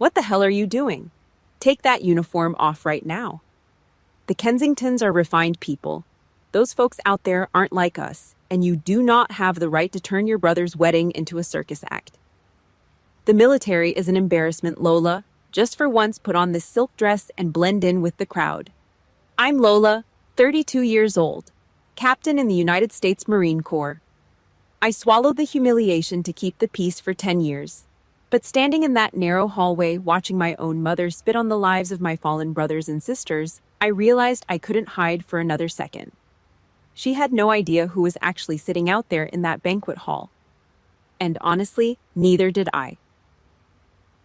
What the hell are you doing? Take that uniform off right now. The Kensingtons are refined people. Those folks out there aren't like us, and you do not have the right to turn your brother's wedding into a circus act. The military is an embarrassment, Lola. Just for once, put on this silk dress and blend in with the crowd. I'm Lola, 32 years old, captain in the United States Marine Corps. I swallowed the humiliation to keep the peace for 10 years. But standing in that narrow hallway, watching my own mother spit on the lives of my fallen brothers and sisters, I realized I couldn't hide for another second. She had no idea who was actually sitting out there in that banquet hall. And honestly, neither did I.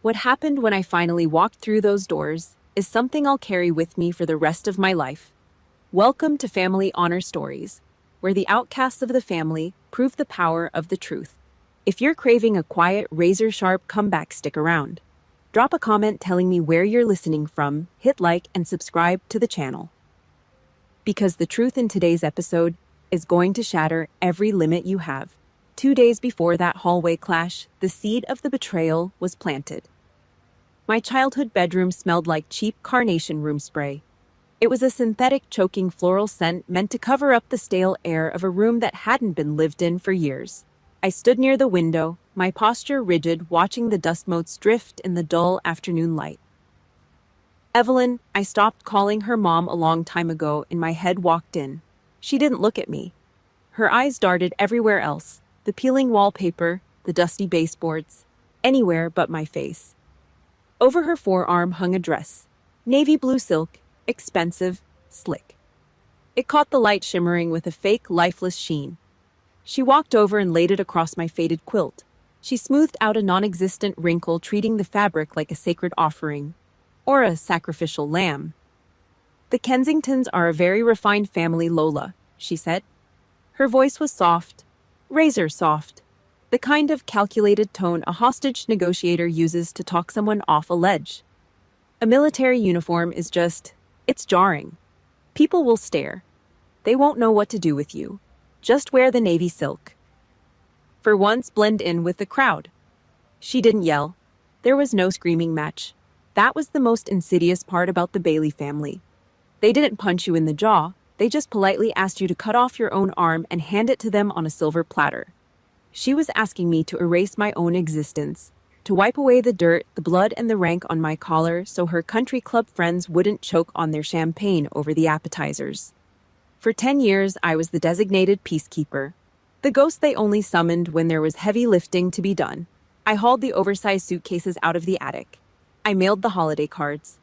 What happened when I finally walked through those doors is something I'll carry with me for the rest of my life. Welcome to Family Honor Stories, where the outcasts of the family prove the power of the truth. If you're craving a quiet, razor-sharp comeback, stick around. Drop a comment telling me where you're listening from, hit like, and subscribe to the channel. Because the truth in today's episode is going to shatter every limit you have. 2 days before that hallway clash, the seed of the betrayal was planted. My childhood bedroom smelled like cheap carnation room spray. It was a synthetic, choking floral scent meant to cover up the stale air of a room that hadn't been lived in for years. I stood near the window, my posture rigid, watching the dust motes drift in the dull afternoon light. Evelyn, I stopped calling her mom a long time ago, in my head walked in. She didn't look at me. Her eyes darted everywhere else, the peeling wallpaper, the dusty baseboards, anywhere but my face. Over her forearm hung a dress, navy blue silk, expensive, slick. It caught the light shimmering with a fake, lifeless sheen. She walked over and laid it across my faded quilt. She smoothed out a non-existent wrinkle, treating the fabric like a sacred offering, or a sacrificial lamb. The Kensingtons are a very refined family, Lola, she said. Her voice was soft, razor soft, the kind of calculated tone a hostage negotiator uses to talk someone off a ledge. A military uniform is it's jarring. People will stare. They won't know what to do with you. Just wear the navy silk. For once, blend in with the crowd. She didn't yell. There was no screaming match. That was the most insidious part about the Bailey family. They didn't punch you in the jaw. They just politely asked you to cut off your own arm and hand it to them on a silver platter. She was asking me to erase my own existence, to wipe away the dirt, the blood, and the rank on my collar so her country club friends wouldn't choke on their champagne over the appetizers. For 10 years, I was the designated peacekeeper, the ghost they only summoned when there was heavy lifting to be done. I hauled the oversized suitcases out of the attic. I mailed the holiday cards.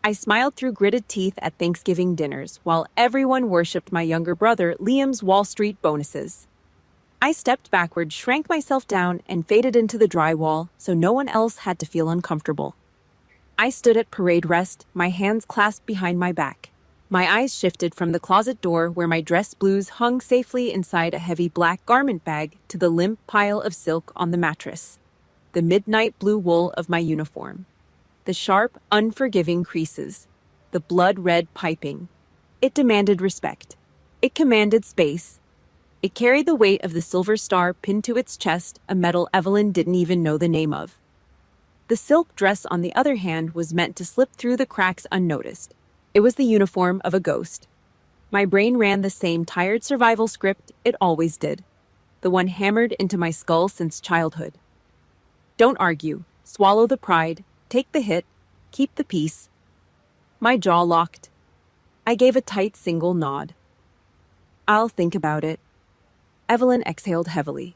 I smiled through gritted teeth at Thanksgiving dinners while everyone worshipped my younger brother Liam's Wall Street bonuses. I stepped backward, shrank myself down, and faded into the drywall so no one else had to feel uncomfortable. I stood at parade rest, my hands clasped behind my back. My eyes shifted from the closet door where my dress blues hung safely inside a heavy black garment bag to the limp pile of silk on the mattress, the midnight blue wool of my uniform, the sharp, unforgiving creases, the blood-red piping. It demanded respect. It commanded space. It carried the weight of the silver star pinned to its chest, a medal Evelyn didn't even know the name of. The silk dress, on the other hand, was meant to slip through the cracks unnoticed. It was the uniform of a ghost. My brain ran the same tired survival script it always did, the one hammered into my skull since childhood. Don't argue, swallow the pride, take the hit, keep the peace. My jaw locked. I gave a tight single nod. I'll think about it. Evelyn exhaled heavily.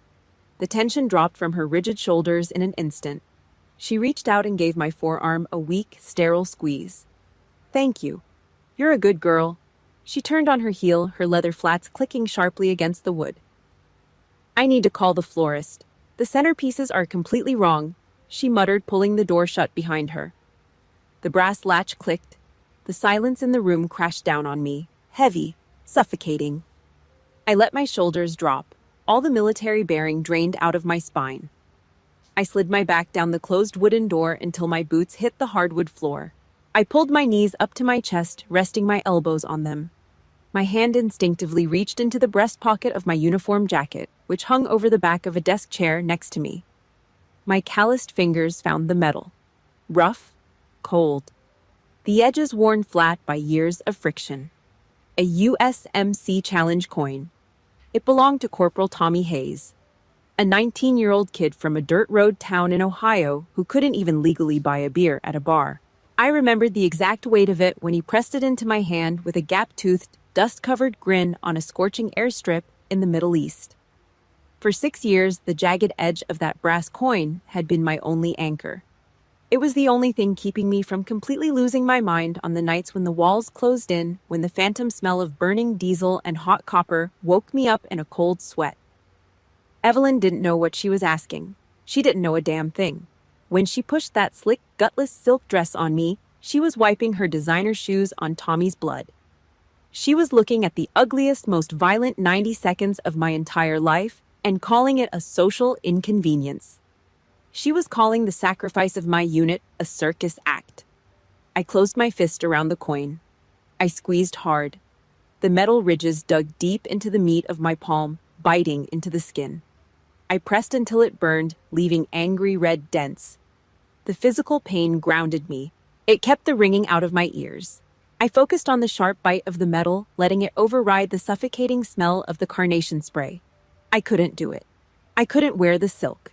The tension dropped from her rigid shoulders in an instant. She reached out and gave my forearm a weak, sterile squeeze. Thank you. You're a good girl. She turned on her heel, her leather flats clicking sharply against the wood. I need to call the florist. The centerpieces are completely wrong, she muttered, pulling the door shut behind her. The brass latch clicked. The silence in the room crashed down on me, heavy, suffocating. I let my shoulders drop, all the military bearing drained out of my spine. I slid my back down the closed wooden door until my boots hit the hardwood floor. I pulled my knees up to my chest, resting my elbows on them. My hand instinctively reached into the breast pocket of my uniform jacket, which hung over the back of a desk chair next to me. My calloused fingers found the metal. rough, cold. The edges worn flat by years of friction. A USMC Challenge coin. It belonged to Corporal Tommy Hayes, a 19-year-old kid from a dirt road town in Ohio who couldn't even legally buy a beer at a bar. I remembered the exact weight of it when he pressed it into my hand with a gap-toothed, dust-covered grin on a scorching airstrip in the Middle East. For 6 years, the jagged edge of that brass coin had been my only anchor. It was the only thing keeping me from completely losing my mind on the nights when the walls closed in, when the phantom smell of burning diesel and hot copper woke me up in a cold sweat. Evelyn didn't know what she was asking. She didn't know a damn thing. When she pushed that slick, gutless silk dress on me, she was wiping her designer shoes on Tommy's blood. She was looking at the ugliest, most violent 90 seconds of my entire life and calling it a social inconvenience. She was calling the sacrifice of my unit a circus act. I closed my fist around the coin. I squeezed hard. The metal ridges dug deep into the meat of my palm, biting into the skin. I pressed until it burned, leaving angry red dents. The physical pain grounded me. It kept the ringing out of my ears. I focused on the sharp bite of the metal, letting it override the suffocating smell of the carnation spray. I couldn't do it. I couldn't wear the silk.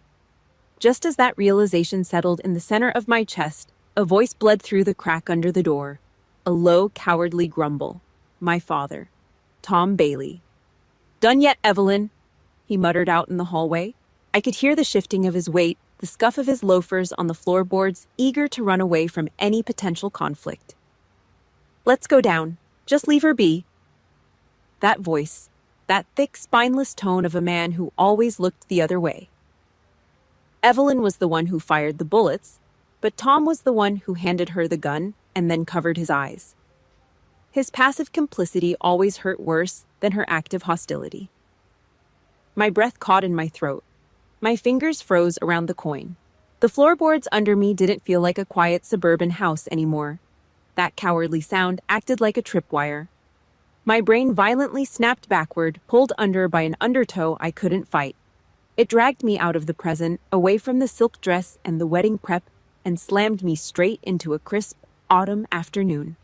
Just as that realization settled in the center of my chest, a voice bled through the crack under the door. A low, cowardly grumble. My father. Tom Bailey. "Done yet, Evelyn?" he muttered out in the hallway. I could hear the shifting of his weight, the scuff of his loafers on the floorboards, eager to run away from any potential conflict. "Let's go down. Just leave her be." That voice, that thick, spineless tone of a man who always looked the other way. Evelyn was the one who fired the bullets, but Tom was the one who handed her the gun and then covered his eyes. His passive complicity always hurt worse than her active hostility. My breath caught in my throat. My fingers froze around the coin. The floorboards under me didn't feel like a quiet suburban house anymore. That cowardly sound acted like a tripwire. My brain violently snapped backward, pulled under by an undertow I couldn't fight. It dragged me out of the present, away from the silk dress and the wedding prep, and slammed me straight into a crisp autumn afternoon.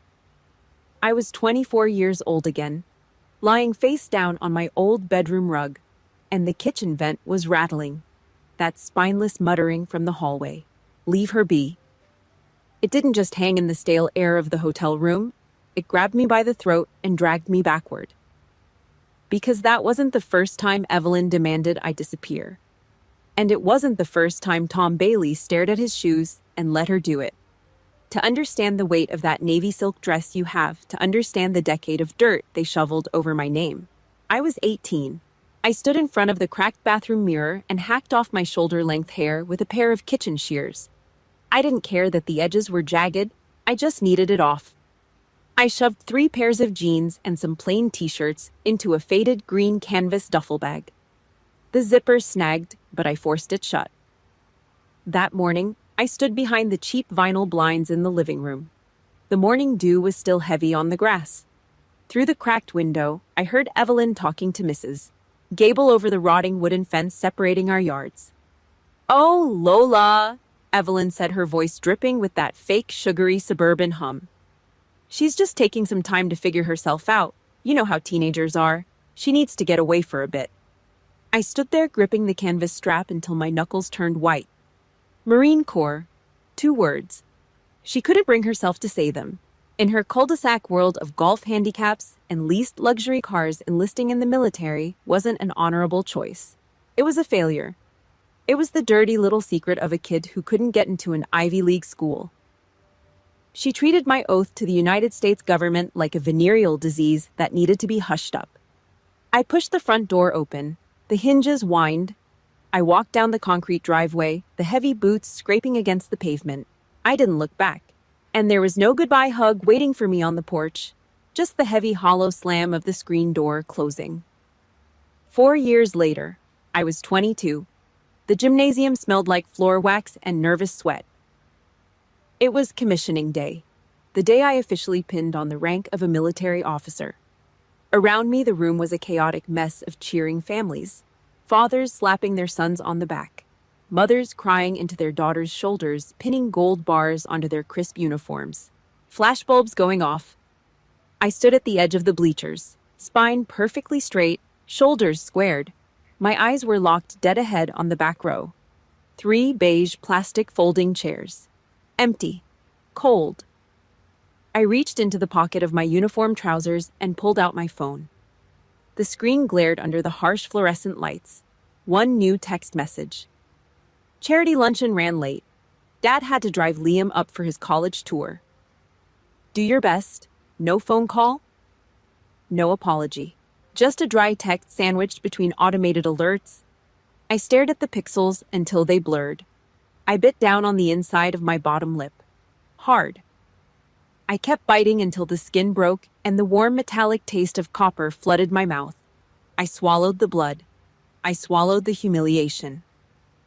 I was 24 years old again, lying face down on my old bedroom rug, and the kitchen vent was rattling. That spineless muttering from the hallway. "Leave her be." It didn't just hang in the stale air of the hotel room. It grabbed me by the throat and dragged me backward. Because that wasn't the first time Evelyn demanded I disappear. And it wasn't the first time Tom Bailey stared at his shoes and let her do it. To understand the weight of that navy silk dress, you have to understand the decade of dirt they shoveled over my name. I was 18. I stood in front of the cracked bathroom mirror and hacked off my shoulder-length hair with a pair of kitchen shears. I didn't care that the edges were jagged. I just needed it off. I shoved 3 pairs of jeans and some plain t-shirts into a faded green canvas duffel bag. The zipper snagged, but I forced it shut. That morning, I stood behind the cheap vinyl blinds in the living room. The morning dew was still heavy on the grass. Through the cracked window, I heard Evelyn talking to Mrs. Gable over the rotting wooden fence separating our yards. "Oh, Lola," Evelyn said, her voice dripping with that fake, sugary suburban hum. "She's just taking some time to figure herself out. You know how teenagers are. She needs to get away for a bit." I stood there gripping the canvas strap until my knuckles turned white. Marine Corps. 2 words. She couldn't bring herself to say them. In her cul-de-sac world of golf handicaps and leased luxury cars, enlisting in the military wasn't an honorable choice. It was a failure. It was the dirty little secret of a kid who couldn't get into an Ivy League school. She treated my oath to the United States government like a venereal disease that needed to be hushed up. I pushed the front door open. The hinges whined. I walked down the concrete driveway, the heavy boots scraping against the pavement. I didn't look back. And there was no goodbye hug waiting for me on the porch, just the heavy hollow slam of the screen door closing. 4 years later, I was 22. The gymnasium smelled like floor wax and nervous sweat. It was commissioning day, the day I officially pinned on the rank of a military officer. Around me, the room was a chaotic mess of cheering families, fathers slapping their sons on the back, mothers crying into their daughters' shoulders, pinning gold bars onto their crisp uniforms. Flashbulbs going off. I stood at the edge of the bleachers, spine perfectly straight, shoulders squared. My eyes were locked dead ahead on the back row. 3 beige plastic folding chairs. Empty. Cold. I reached into the pocket of my uniform trousers and pulled out my phone. The screen glared under the harsh fluorescent lights. One new text message. Charity luncheon ran late. Dad had to drive Liam up for his college tour. Do your best. No phone call. No apology. Just a dry text sandwiched between automated alerts. I stared at the pixels until they blurred. I bit down on the inside of my bottom lip. Hard. I kept biting until the skin broke and the warm metallic taste of copper flooded my mouth. I swallowed the blood. I swallowed the humiliation.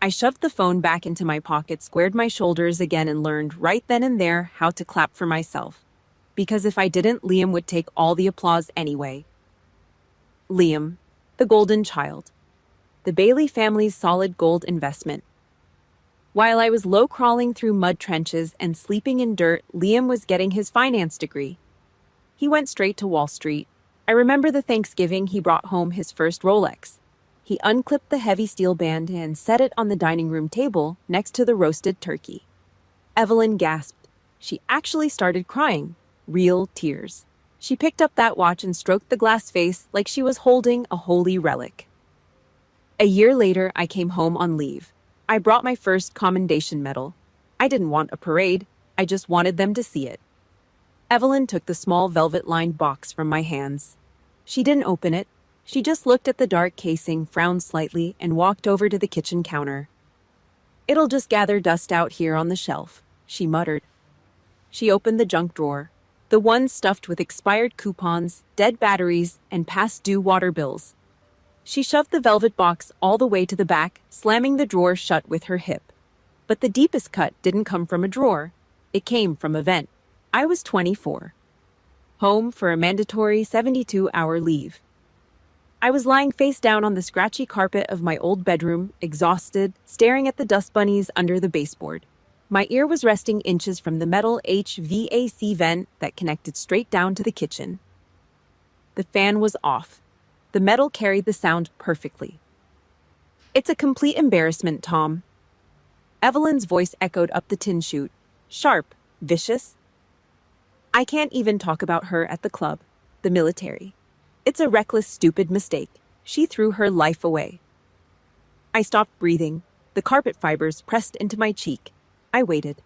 I shoved the phone back into my pocket, squared my shoulders again, and learned right then and there how to clap for myself. Because if I didn't, Liam would take all the applause anyway. Liam, the golden child. The Bailey family's solid gold investment. While I was low-crawling through mud trenches and sleeping in dirt, Liam was getting his finance degree. He went straight to Wall Street. I remember the Thanksgiving he brought home his first Rolex. He unclipped the heavy steel band and set it on the dining room table next to the roasted turkey. Evelyn gasped. She actually started crying. Real tears. She picked up that watch and stroked the glass face like she was holding a holy relic. A year later, I came home on leave. I brought my first commendation medal. I didn't want a parade. I just wanted them to see it. Evelyn took the small velvet-lined box from my hands. She didn't open it. She just looked at the dark casing, frowned slightly, and walked over to the kitchen counter. It'll just gather dust out here on the shelf, she muttered. She opened the junk drawer, the one stuffed with expired coupons, dead batteries, and past-due water bills. She shoved the velvet box all the way to the back, slamming the drawer shut with her hip. But the deepest cut didn't come from a drawer. It came from a vent. I was 24. Home for a mandatory 72-hour leave. I was lying face down on the scratchy carpet of my old bedroom, exhausted, staring at the dust bunnies under the baseboard. My ear was resting inches from the metal HVAC vent that connected straight down to the kitchen. The fan was off. The metal carried the sound perfectly. It's a complete embarrassment, Tom. Evelyn's voice echoed up the tin chute. Sharp, vicious. I can't even talk about her at the club, the military. It's a reckless, stupid mistake. She threw her life away. I stopped breathing. The carpet fibers pressed into my cheek. I waited.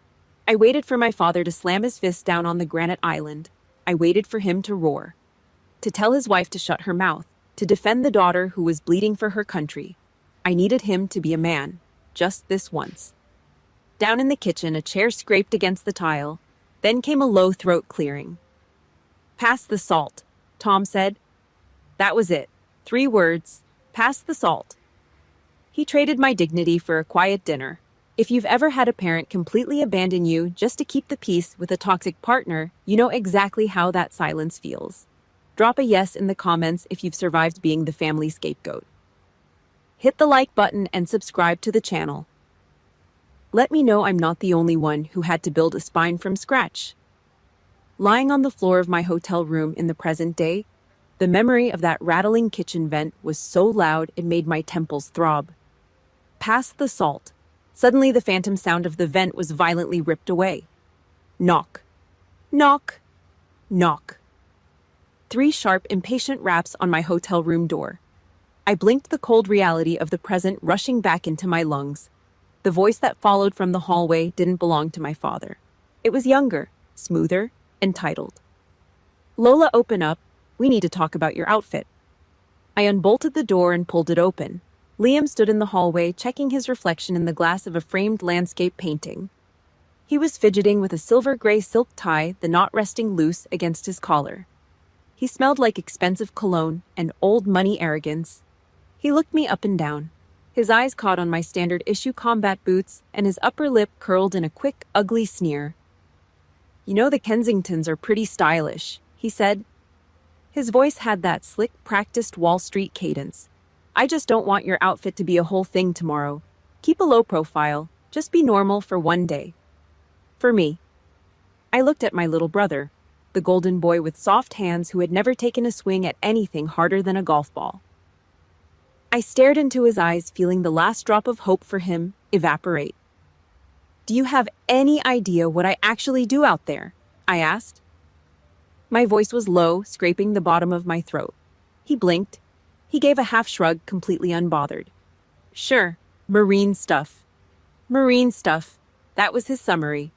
I waited for my father to slam his fist down on the granite island. I waited for him to roar. To tell his wife to shut her mouth. To defend the daughter who was bleeding for her country. I needed him to be a man. Just this once. Down in the kitchen, a chair scraped against the tile. Then came a low throat clearing. Pass the salt, Tom said. That was it. 3 words. Pass the salt. He traded my dignity for a quiet dinner. If you've ever had a parent completely abandon you just to keep the peace with a toxic partner, you know exactly how that silence feels. Drop a yes in the comments if you've survived being the family scapegoat. Hit the like button and subscribe to the channel. Let me know I'm not the only one who had to build a spine from scratch. Lying on the floor of my hotel room in the present day, the memory of that rattling kitchen vent was so loud it made my temples throb. Past the salt. Suddenly the phantom sound of the vent was violently ripped away. Knock. Knock. Knock. 3 sharp, impatient raps on my hotel room door. I blinked, the cold reality of the present rushing back into my lungs. The voice that followed from the hallway didn't belong to my father. It was younger, smoother, entitled. Lola, open up. We need to talk about your outfit. I unbolted the door and pulled it open. Liam stood in the hallway, checking his reflection in the glass of a framed landscape painting. He was fidgeting with a silver-gray silk tie, the knot resting loose against his collar. He smelled like expensive cologne and old money arrogance. He looked me up and down. His eyes caught on my standard-issue combat boots, and his upper lip curled in a quick, ugly sneer. You know the Kensingtons are pretty stylish, he said. His voice had that slick, practiced Wall Street cadence. I just don't want your outfit to be a whole thing tomorrow. Keep a low profile, just be normal for one day. For me. I looked at my little brother, the golden boy with soft hands who had never taken a swing at anything harder than a golf ball. I stared into his eyes, feeling the last drop of hope for him evaporate. Do you have any idea what I actually do out there? I asked. My voice was low, scraping the bottom of my throat. He blinked. He gave a half shrug, completely unbothered. Sure, marine stuff. Marine stuff. That was his summary.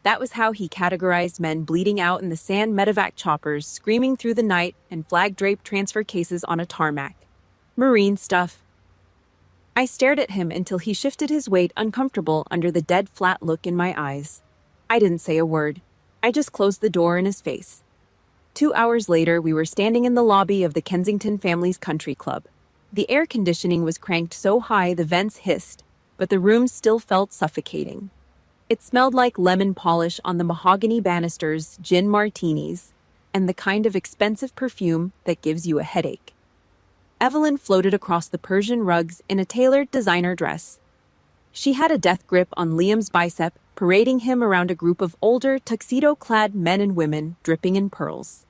That was how he categorized men bleeding out in the sand medevac choppers, screaming through the night, and flag-draped transfer cases on a tarmac. Marine stuff. I stared at him until he shifted his weight, uncomfortable under the dead flat look in my eyes. I didn't say a word. I just closed the door in his face. 2 hours later, we were standing in the lobby of the Kensington Families Country Club. The air conditioning was cranked so high the vents hissed, but the room still felt suffocating. It smelled like lemon polish on the mahogany banisters, gin martinis, and the kind of expensive perfume that gives you a headache. Evelyn floated across the Persian rugs in a tailored designer dress. She had a death grip on Liam's bicep, parading him around a group of older, tuxedo-clad men and women dripping in pearls.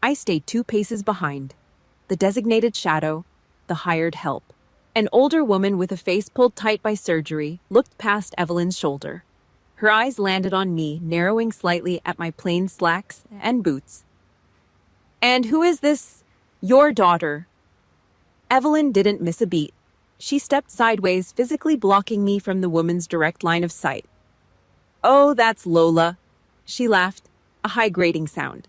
I stayed 2 paces behind. The designated shadow, the hired help. An older woman with a face pulled tight by surgery looked past Evelyn's shoulder. Her eyes landed on me, narrowing slightly at my plain slacks and boots. "And who is this? Your daughter?" Evelyn didn't miss a beat. She stepped sideways, physically blocking me from the woman's direct line of sight. "Oh, that's Lola." She laughed, a high grating sound.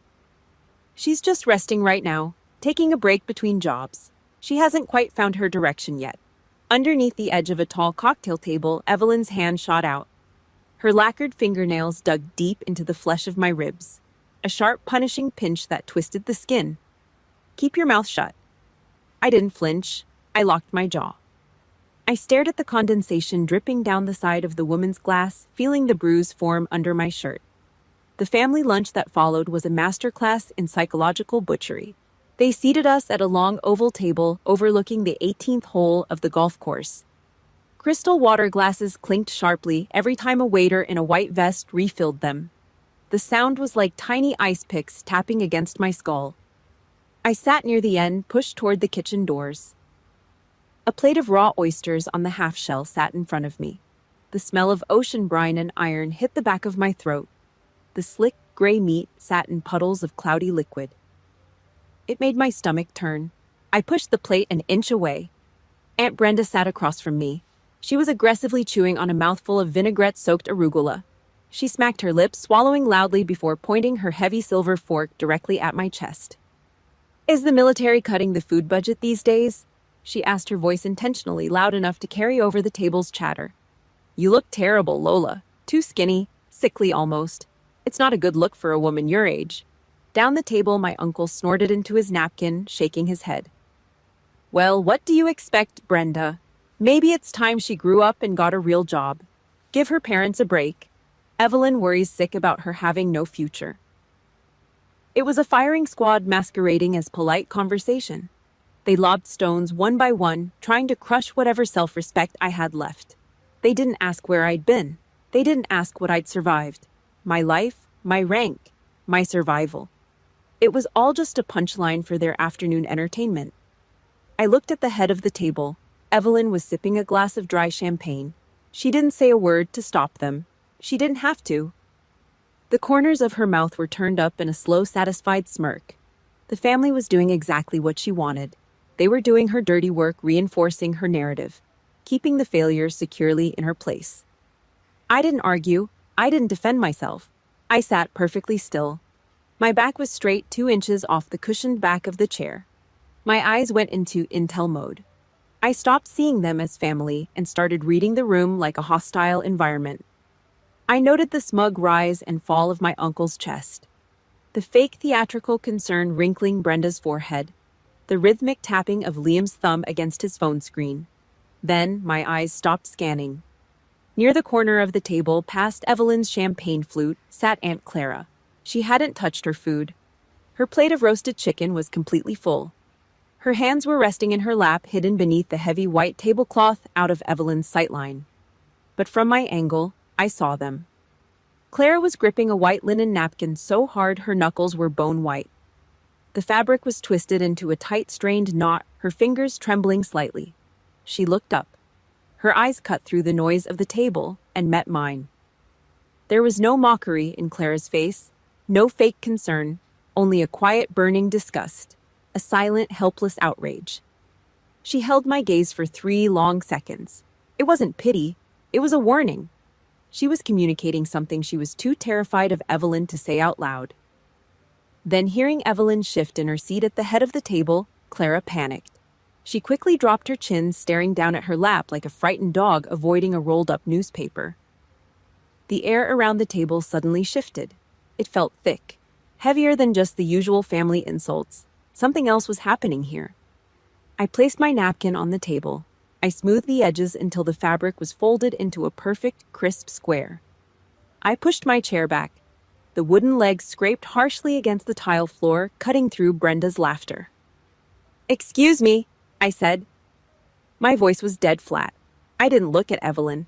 "She's just resting right now, taking a break between jobs. She hasn't quite found her direction yet." Underneath the edge of a tall cocktail table, Evelyn's hand shot out. Her lacquered fingernails dug deep into the flesh of my ribs, a sharp, punishing pinch that twisted the skin. "Keep your mouth shut." I didn't flinch. I locked my jaw. I stared at the condensation dripping down the side of the woman's glass, feeling the bruise form under my shirt. The family lunch that followed was a masterclass in psychological butchery. They seated us at a long oval table overlooking the 18th hole of the golf course. Crystal water glasses clinked sharply every time a waiter in a white vest refilled them. The sound was like tiny ice picks tapping against my skull. I sat near the end, pushed toward the kitchen doors. A plate of raw oysters on the half-shell sat in front of me. The smell of ocean brine and iron hit the back of my throat. The slick, gray meat sat in puddles of cloudy liquid. It made my stomach turn. I pushed the plate an inch away. Aunt Brenda sat across from me. She was aggressively chewing on a mouthful of vinaigrette-soaked arugula. She smacked her lips, swallowing loudly before pointing her heavy silver fork directly at my chest. "Is the military cutting the food budget these days?" she asked, her voice intentionally loud enough to carry over the table's chatter. "You look terrible, Lola. Too skinny, sickly almost. It's not a good look for a woman your age." Down the table, my uncle snorted into his napkin, shaking his head. "Well, what do you expect, Brenda? Maybe it's time she grew up and got a real job. Give her parents a break. Evelyn worries sick about her having no future." It was a firing squad masquerading as polite conversation. They lobbed stones one by one, trying to crush whatever self-respect I had left. They didn't ask where I'd been. They didn't ask what I'd survived. My life, my rank, my survival. It was all just a punchline for their afternoon entertainment. I looked at the head of the table. Evelyn was sipping a glass of dry champagne. She didn't say a word to stop them. She didn't have to. The corners of her mouth were turned up in a slow, satisfied smirk. The family was doing exactly what she wanted. They were doing her dirty work, reinforcing her narrative, keeping the failures securely in her place. I didn't argue. I didn't defend myself. I sat perfectly still. My back was straight 2 inches off the cushioned back of the chair. My eyes went into intel mode. I stopped seeing them as family and started reading the room like a hostile environment. I noted the smug rise and fall of my uncle's chest, the fake theatrical concern wrinkling Brenda's forehead, the rhythmic tapping of Liam's thumb against his phone screen. Then my eyes stopped scanning. Near the corner of the table, past Evelyn's champagne flute, sat Aunt Clara. She hadn't touched her food. Her plate of roasted chicken was completely full. Her hands were resting in her lap, hidden beneath the heavy white tablecloth out of Evelyn's sightline. But from my angle, I saw them. Clara was gripping a white linen napkin so hard her knuckles were bone white. The fabric was twisted into a tight, strained knot, her fingers trembling slightly. She looked up. Her eyes cut through the noise of the table and met mine. There was no mockery in Clara's face, no fake concern, only a quiet, burning disgust, a silent, helpless outrage. She held my gaze for 3 long seconds. It wasn't pity, it was a warning. She was communicating something she was too terrified of Evelyn to say out loud. Then, hearing Evelyn shift in her seat at the head of the table, Clara panicked. She quickly dropped her chin, staring down at her lap like a frightened dog avoiding a rolled-up newspaper. The air around the table suddenly shifted. It felt thick, heavier than just the usual family insults. Something else was happening here. I placed my napkin on the table. I smoothed the edges until the fabric was folded into a perfect, crisp square. I pushed my chair back. The wooden legs scraped harshly against the tile floor, cutting through Brenda's laughter. "Excuse me," I said. My voice was dead flat. I didn't look at Evelyn.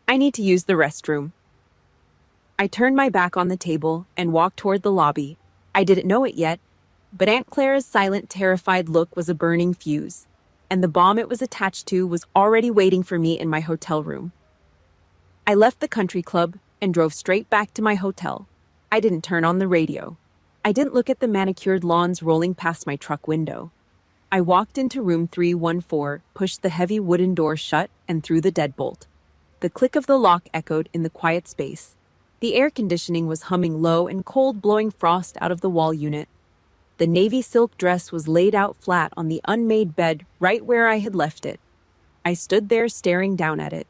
"I need to use the restroom." I turned my back on the table and walked toward the lobby. I didn't know it yet, but Aunt Clara's silent, terrified look was a burning fuse, and the bomb it was attached to was already waiting for me in my hotel room. I left the country club and drove straight back to my hotel. I didn't turn on the radio. I didn't look at the manicured lawns rolling past my truck window. I walked into room 314, pushed the heavy wooden door shut, and threw the deadbolt. The click of the lock echoed in the quiet space. The air conditioning was humming low and cold, blowing frost out of the wall unit. The navy silk dress was laid out flat on the unmade bed right where I had left it. I stood there staring down at it.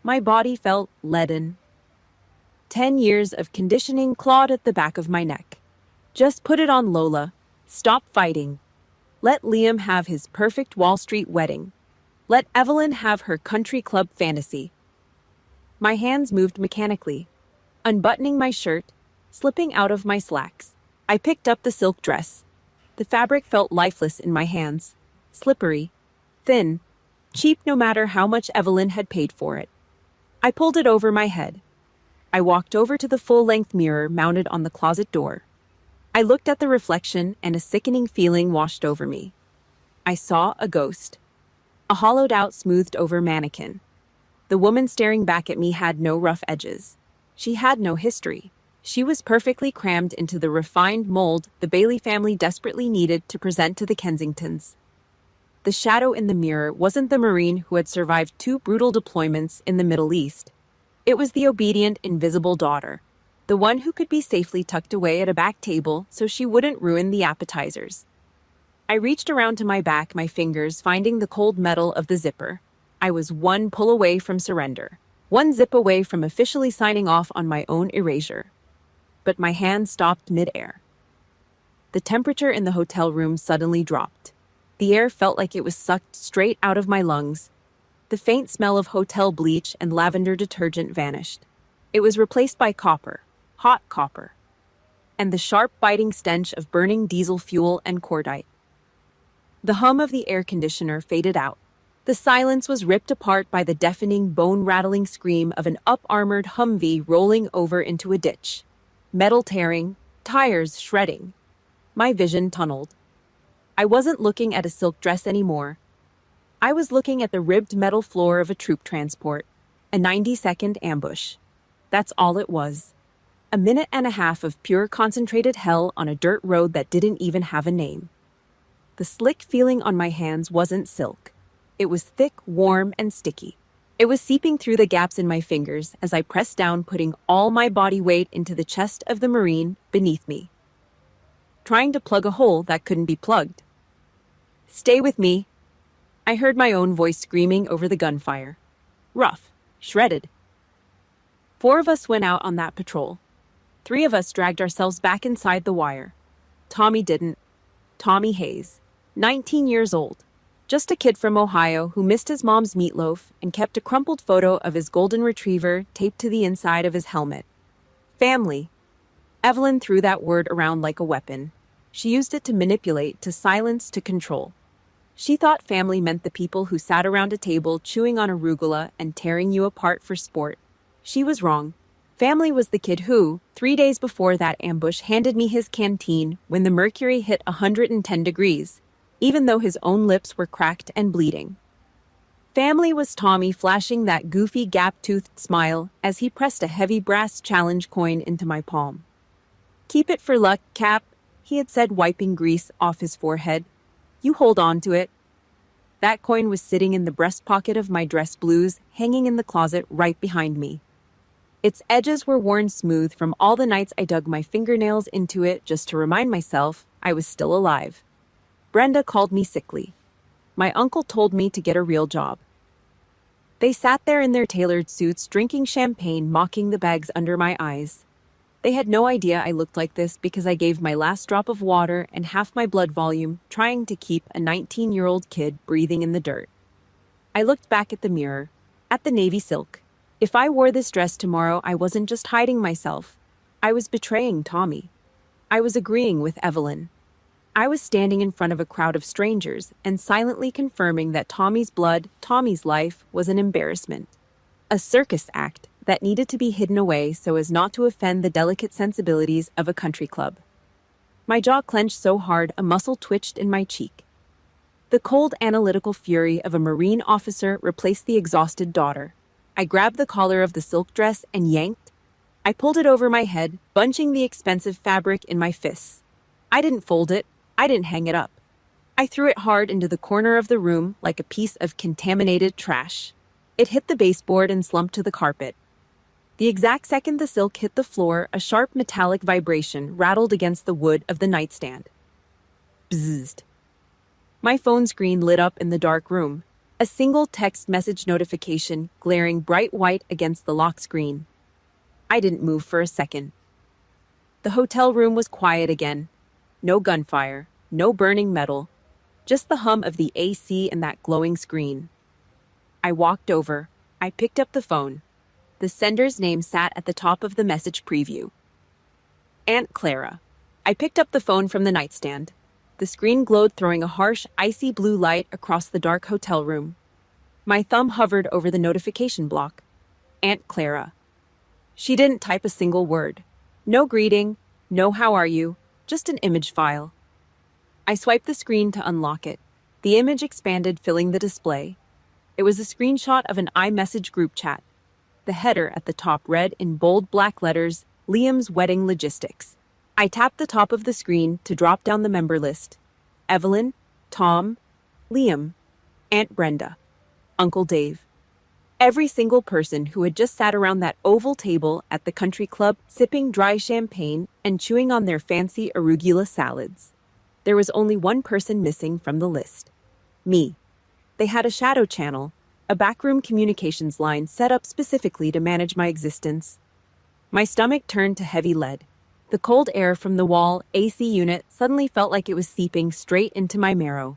My body felt leaden. 10 years of conditioning clawed at the back of my neck. Just put it on, Lola. Stop fighting. Let Liam have his perfect Wall Street wedding. Let Evelyn have her country club fantasy. My hands moved mechanically, unbuttoning my shirt, slipping out of my slacks. I picked up the silk dress. The fabric felt lifeless in my hands, slippery, thin, cheap no matter how much Evelyn had paid for it. I pulled it over my head. I walked over to the full-length mirror mounted on the closet door. I looked at the reflection and a sickening feeling washed over me. I saw a ghost. A hollowed-out, smoothed-over mannequin. The woman staring back at me had no rough edges. She had no history. She was perfectly crammed into the refined mold the Bailey family desperately needed to present to the Kensingtons. The shadow in the mirror wasn't the Marine who had survived 2 brutal deployments in the Middle East. It was the obedient, invisible daughter, the one who could be safely tucked away at a back table so she wouldn't ruin the appetizers. I reached around to my back, my fingers finding the cold metal of the zipper. I was one pull away from surrender, one zip away from officially signing off on my own erasure. But my hand stopped mid-air. The temperature in the hotel room suddenly dropped. The air felt like it was sucked straight out of my lungs. The faint smell of hotel bleach and lavender detergent vanished. It was replaced by copper, hot copper, and the sharp, biting stench of burning diesel fuel and cordite. The hum of the air conditioner faded out. The silence was ripped apart by the deafening, bone-rattling scream of an up-armored Humvee rolling over into a ditch. Metal tearing, tires shredding. My vision tunneled. I wasn't looking at a silk dress anymore. I was looking at the ribbed metal floor of a troop transport, a 90-second ambush. That's all it was. A minute and a half of pure concentrated hell on a dirt road that didn't even have a name. The slick feeling on my hands wasn't silk. It was thick, warm, and sticky. It was seeping through the gaps in my fingers as I pressed down, putting all my body weight into the chest of the Marine beneath me, trying to plug a hole that couldn't be plugged. "Stay with me," I heard my own voice screaming over the gunfire. Rough, shredded. 4 of us went out on that patrol. 3 of us dragged ourselves back inside the wire. Tommy didn't. Tommy Hayes, 19 years old. Just a kid from Ohio who missed his mom's meatloaf and kept a crumpled photo of his golden retriever taped to the inside of his helmet. Family. Evelyn threw that word around like a weapon. She used it to manipulate, to silence, to control. She thought family meant the people who sat around a table chewing on arugula and tearing you apart for sport. She was wrong. Family was the kid who, 3 days before that ambush, handed me his canteen when the mercury hit 110 degrees, even though his own lips were cracked and bleeding. Family was Tommy flashing that goofy gap-toothed smile as he pressed a heavy brass challenge coin into my palm. "Keep it for luck, Cap," he had said, wiping grease off his forehead. "You hold on to it." That coin was sitting in the breast pocket of my dress blues, hanging in the closet right behind me. Its edges were worn smooth from all the nights I dug my fingernails into it just to remind myself I was still alive. Brenda called me sickly. My uncle told me to get a real job. They sat there in their tailored suits, drinking champagne, mocking the bags under my eyes. They had no idea I looked like this because I gave my last drop of water and half my blood volume trying to keep a 19-year-old kid breathing in the dirt. I looked back at the mirror, at the navy silk. If I wore this dress tomorrow, I wasn't just hiding myself. I was betraying Tommy. I was agreeing with Evelyn. I was standing in front of a crowd of strangers and silently confirming that Tommy's blood, Tommy's life, was an embarrassment. A circus act that needed to be hidden away so as not to offend the delicate sensibilities of a country club. My jaw clenched so hard a muscle twitched in my cheek. The cold, analytical fury of a Marine officer replaced the exhausted daughter. I grabbed the collar of the silk dress and yanked. I pulled it over my head, bunching the expensive fabric in my fists. I didn't fold it. I didn't hang it up. I threw it hard into the corner of the room like a piece of contaminated trash. It hit the baseboard and slumped to the carpet. The exact second the silk hit the floor, a sharp metallic vibration rattled against the wood of the nightstand. Bzzzt. My phone screen lit up in the dark room. A single text message notification glaring bright white against the lock screen. I didn't move for a second. The hotel room was quiet again. No gunfire, no burning metal, just the hum of the AC and that glowing screen. I walked over. I picked up the phone. The sender's name sat at the top of the message preview. Aunt Clara. I picked up the phone from the nightstand. The screen glowed, throwing a harsh, icy blue light across the dark hotel room. My thumb hovered over the notification block. Aunt Clara. She didn't type a single word. No greeting, no how are you, just an image file. I swiped the screen to unlock it. The image expanded, filling the display. It was a screenshot of an iMessage group chat. The header at the top read in bold black letters, Liam's Wedding Logistics. I tapped the top of the screen to drop down the member list. Evelyn, Tom, Liam, Aunt Brenda, Uncle Dave. Every single person who had just sat around that oval table at the country club, sipping dry champagne and chewing on their fancy arugula salads. There was only one person missing from the list. Me. They had a shadow channel, a backroom communications line set up specifically to manage my existence. My stomach turned to heavy lead. The cold air from the wall AC unit suddenly felt like it was seeping straight into my marrow.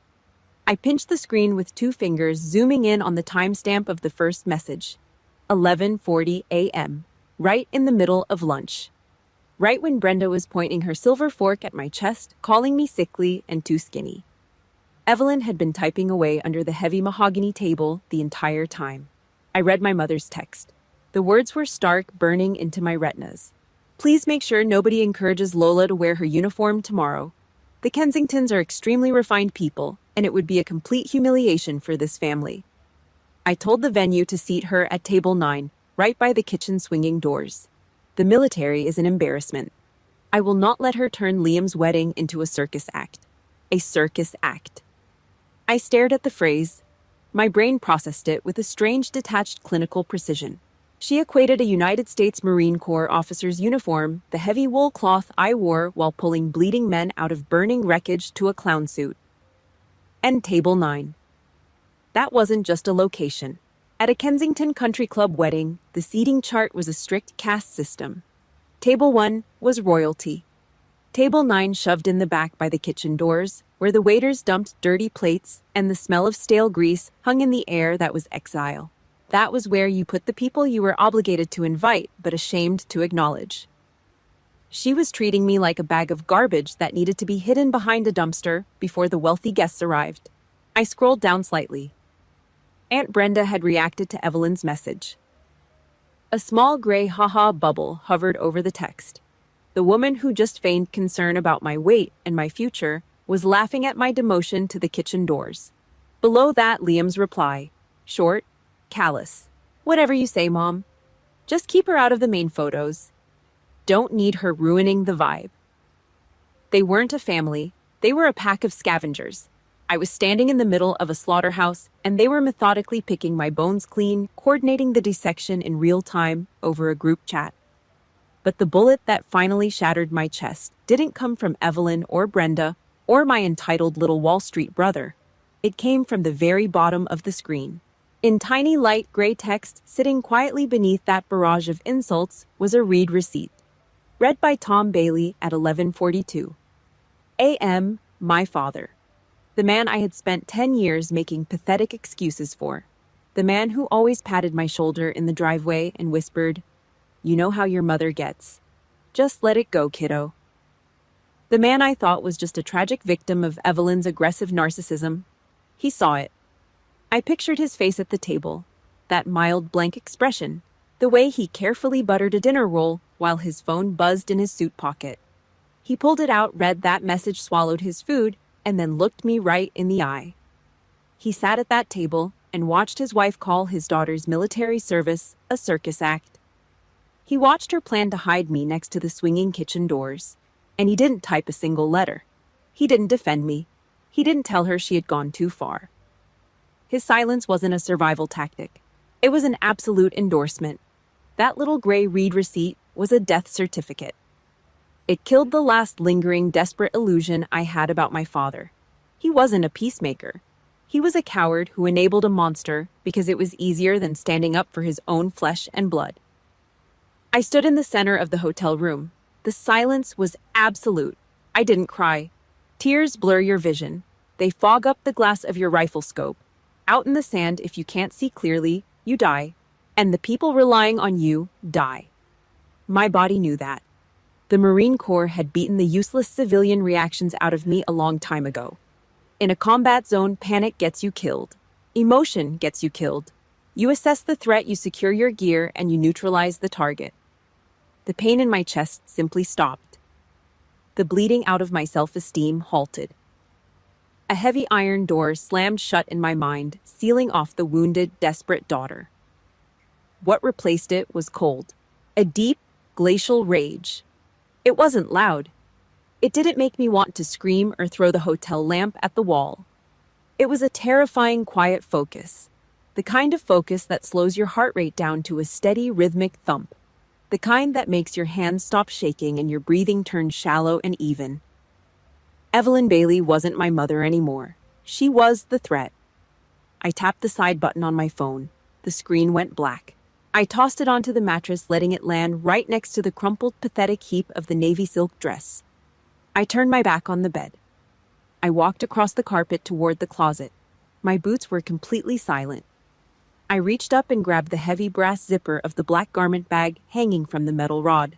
I pinched the screen with 2 fingers, zooming in on the timestamp of the first message. 11:40 a.m., right in the middle of lunch. Right when Brenda was pointing her silver fork at my chest, calling me sickly and too skinny. Evelyn had been typing away under the heavy mahogany table the entire time. I read my mother's text. The words were stark, burning into my retinas. Please make sure nobody encourages Lola to wear her uniform tomorrow. The Kensingtons are extremely refined people, and it would be a complete humiliation for this family. I told the venue to seat her at table 9, right by the kitchen swinging doors. The military is an embarrassment. I will not let her turn Liam's wedding into a circus act. A circus act. I stared at the phrase. My brain processed it with a strange detached clinical precision. She equated a United States Marine Corps officer's uniform, the heavy wool cloth I wore while pulling bleeding men out of burning wreckage, to a clown suit. And table 9. That wasn't just a location. At a Kensington Country Club wedding, the seating chart was a strict caste system. Table 1 was royalty. Table 9 shoved in the back by the kitchen doors, where the waiters dumped dirty plates and the smell of stale grease hung in the air that was exile. That was where you put the people you were obligated to invite but ashamed to acknowledge. She was treating me like a bag of garbage that needed to be hidden behind a dumpster before the wealthy guests arrived. I scrolled down slightly. Aunt Brenda had reacted to Evelyn's message. A small gray haha bubble hovered over the text. The woman who just feigned concern about my weight and my future was laughing at my demotion to the kitchen doors. Below that, Liam's reply. Short, callous. Whatever you say, Mom. Just keep her out of the main photos. Don't need her ruining the vibe. They weren't a family. They were a pack of scavengers. I was standing in the middle of a slaughterhouse, and they were methodically picking my bones clean, coordinating the dissection in real time over a group chat. But the bullet that finally shattered my chest didn't come from Evelyn or Brenda or my entitled little Wall Street brother. It came from the very bottom of the screen. In tiny light gray text sitting quietly beneath that barrage of insults was a read receipt. Read by Tom Bailey at 11:42 a.m., my father. The man I had spent 10 years making pathetic excuses for. The man who always patted my shoulder in the driveway and whispered, "You know how your mother gets. Just let it go, kiddo." The man I thought was just a tragic victim of Evelyn's aggressive narcissism. He saw it. I pictured his face at the table, that mild blank expression, the way he carefully buttered a dinner roll while his phone buzzed in his suit pocket. He pulled it out, read that message, swallowed his food, and then looked me right in the eye. He sat at that table and watched his wife call his daughter's military service a circus act. He watched her plan to hide me next to the swinging kitchen doors, and he didn't type a single letter. He didn't defend me. He didn't tell her she had gone too far. His silence wasn't a survival tactic. It was an absolute endorsement. That little gray read receipt was a death certificate. It killed the last lingering, desperate illusion I had about my father. He wasn't a peacemaker. He was a coward who enabled a monster because it was easier than standing up for his own flesh and blood. I stood in the center of the hotel room. The silence was absolute. I didn't cry. Tears blur your vision. They fog up the glass of your rifle scope. Out in the sand, if you can't see clearly, you die. And the people relying on you die. My body knew that. The Marine Corps had beaten the useless civilian reactions out of me a long time ago. In a combat zone, panic gets you killed. Emotion gets you killed. You assess the threat, you secure your gear, and you neutralize the target. The pain in my chest simply stopped. The bleeding out of my self-esteem halted. A heavy iron door slammed shut in my mind, sealing off the wounded, desperate daughter. What replaced it was cold. A deep, glacial rage. It wasn't loud. It didn't make me want to scream or throw the hotel lamp at the wall. It was a terrifying, quiet focus. The kind of focus that slows your heart rate down to a steady, rhythmic thump. The kind that makes your hands stop shaking and your breathing turn shallow and even. Evelyn Bailey wasn't my mother anymore. She was the threat. I tapped the side button on my phone. The screen went black. I tossed it onto the mattress, letting it land right next to the crumpled, pathetic heap of the navy silk dress. I turned my back on the bed. I walked across the carpet toward the closet. My boots were completely silent. I reached up and grabbed the heavy brass zipper of the black garment bag hanging from the metal rod.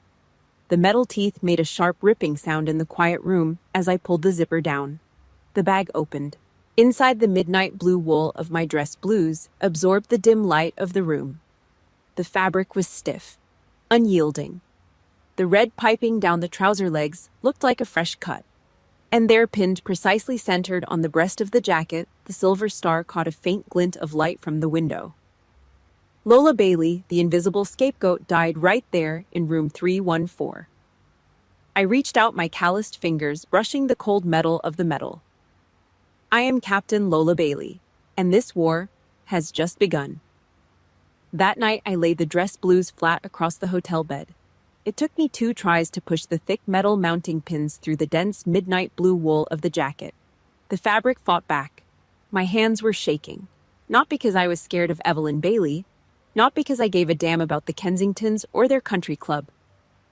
The metal teeth made a sharp ripping sound in the quiet room as I pulled the zipper down. The bag opened. Inside, the midnight blue wool of my dress blues absorbed the dim light of the room. The fabric was stiff, unyielding. The red piping down the trouser legs looked like a fresh cut. And there, pinned precisely centered on the breast of the jacket, the silver star caught a faint glint of light from the window. Lola Bailey, the invisible scapegoat, died right there in room 314. I reached out my calloused fingers, brushing the cold metal of the metal. I am Captain Lola Bailey, and this war has just begun. That night, I laid the dress blues flat across the hotel bed. It took me 2 tries to push the thick metal mounting pins through the dense midnight blue wool of the jacket. The fabric fought back. My hands were shaking. Not because I was scared of Evelyn Bailey. Not because I gave a damn about the Kensingtons or their country club.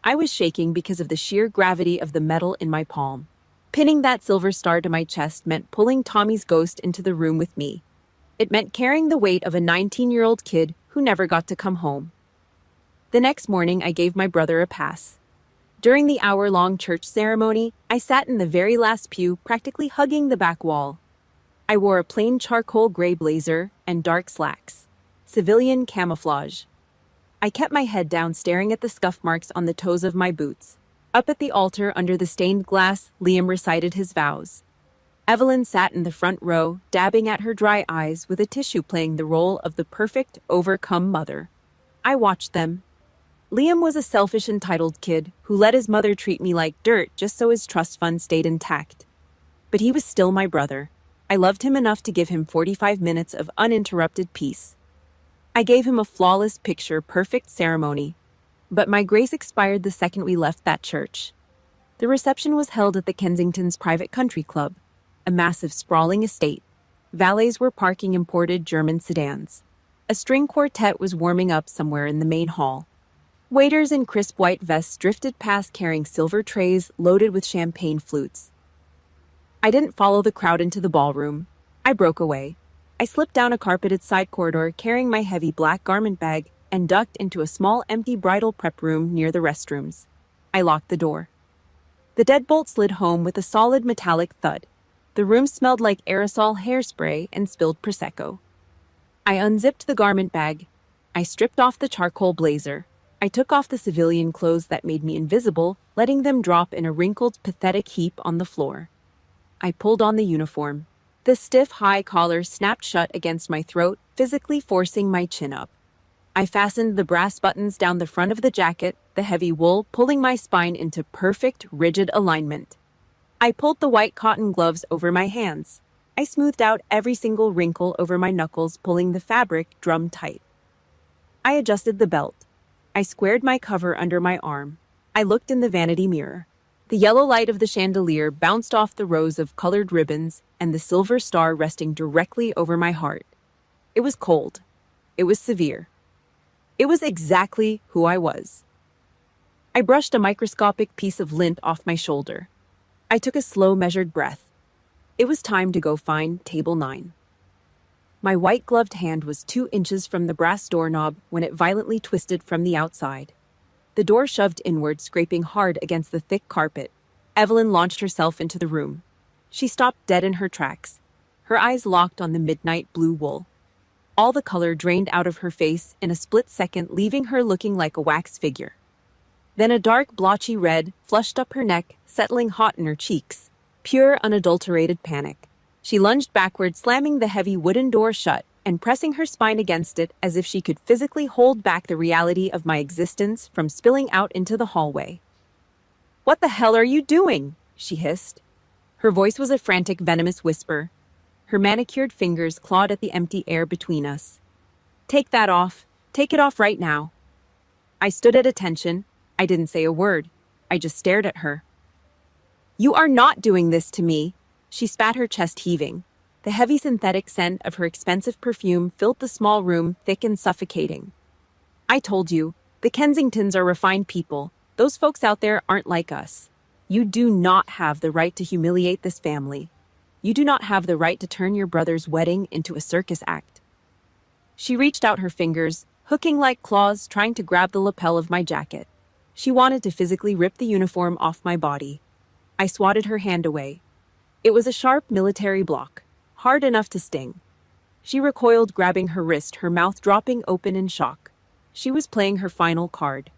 I was shaking because of the sheer gravity of the metal in my palm. Pinning that silver star to my chest meant pulling Tommy's ghost into the room with me. It meant carrying the weight of a 19-year-old kid who never got to come home. The next morning, I gave my brother a pass. During the hour-long church ceremony, I sat in the very last pew, practically hugging the back wall. I wore a plain charcoal gray blazer and dark slacks. Civilian camouflage. I kept my head down, staring at the scuff marks on the toes of my boots. Up at the altar, under the stained glass, Liam recited his vows. Evelyn sat in the front row, dabbing at her dry eyes with a tissue, playing the role of the perfect, overcome mother. I watched them. Liam was a selfish, entitled kid who let his mother treat me like dirt just so his trust fund stayed intact. But he was still my brother. I loved him enough to give him 45 minutes of uninterrupted peace. I gave him a flawless, picture-perfect ceremony. But my grace expired the second we left that church. The reception was held at the Kensington's private country club, a massive, sprawling estate. Valets were parking imported German sedans. A string quartet was warming up somewhere in the main hall. Waiters in crisp white vests drifted past, carrying silver trays loaded with champagne flutes. I didn't follow the crowd into the ballroom. I broke away. I slipped down a carpeted side corridor, carrying my heavy black garment bag, and ducked into a small empty bridal prep room near the restrooms. I locked the door. The deadbolt slid home with a solid metallic thud. The room smelled like aerosol hairspray and spilled Prosecco. I unzipped the garment bag. I stripped off the charcoal blazer. I took off the civilian clothes that made me invisible, letting them drop in a wrinkled, pathetic heap on the floor. I pulled on the uniform. The stiff, high collar snapped shut against my throat, physically forcing my chin up. I fastened the brass buttons down the front of the jacket, the heavy wool pulling my spine into perfect, rigid alignment. I pulled the white cotton gloves over my hands. I smoothed out every single wrinkle over my knuckles, pulling the fabric drum tight. I adjusted the belt. I squared my cover under my arm. I looked in the vanity mirror. The yellow light of the chandelier bounced off the rows of colored ribbons and the silver star resting directly over my heart. It was cold. It was severe. It was exactly who I was. I brushed a microscopic piece of lint off my shoulder. I took a slow, measured breath. It was time to go find Table 9. My white-gloved hand was 2 inches from the brass doorknob when it violently twisted from the outside. The door shoved inward, scraping hard against the thick carpet. Evelyn launched herself into the room. She stopped dead in her tracks, her eyes locked on the midnight blue wool. All the color drained out of her face in a split second, leaving her looking like a wax figure. Then a dark, blotchy red flushed up her neck, settling hot in her cheeks. Pure, unadulterated panic. She lunged backward, slamming the heavy wooden door shut and pressing her spine against it as if she could physically hold back the reality of my existence from spilling out into the hallway. "What the hell are you doing?" she hissed. Her voice was a frantic, venomous whisper. Her manicured fingers clawed at the empty air between us. "Take that off. Take it off right now." I stood at attention. I didn't say a word. I just stared at her. "You are not doing this to me." She spat, her chest heaving. The heavy synthetic scent of her expensive perfume filled the small room, thick and suffocating. "I told you, the Kensingtons are refined people. Those folks out there aren't like us. You do not have the right to humiliate this family. You do not have the right to turn your brother's wedding into a circus act." She reached out her fingers, hooking like claws, trying to grab the lapel of my jacket. She wanted to physically rip the uniform off my body. I swatted her hand away. It was a sharp military block, hard enough to sting. She recoiled, grabbing her wrist, her mouth dropping open in shock. She was playing her final card,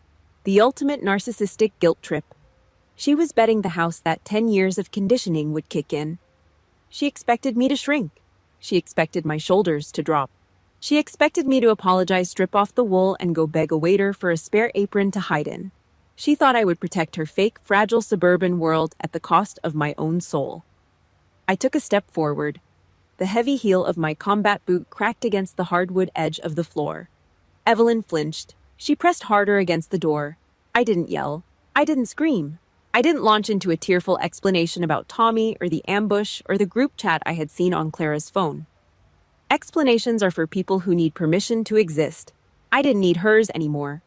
the ultimate narcissistic guilt trip. She was betting the house that 10 years of conditioning would kick in. She expected me to shrink. She expected my shoulders to drop. She expected me to apologize, strip off the wool, and go beg a waiter for a spare apron to hide in. She thought I would protect her fake, fragile suburban world at the cost of my own soul. I took a step forward. The heavy heel of my combat boot cracked against the hardwood edge of the floor. Evelyn flinched. She pressed harder against the door. I didn't yell. I didn't scream. I didn't launch into a tearful explanation about Tommy or the ambush or the group chat I had seen on Clara's phone. Explanations are for people who need permission to exist. I didn't need hers anymore.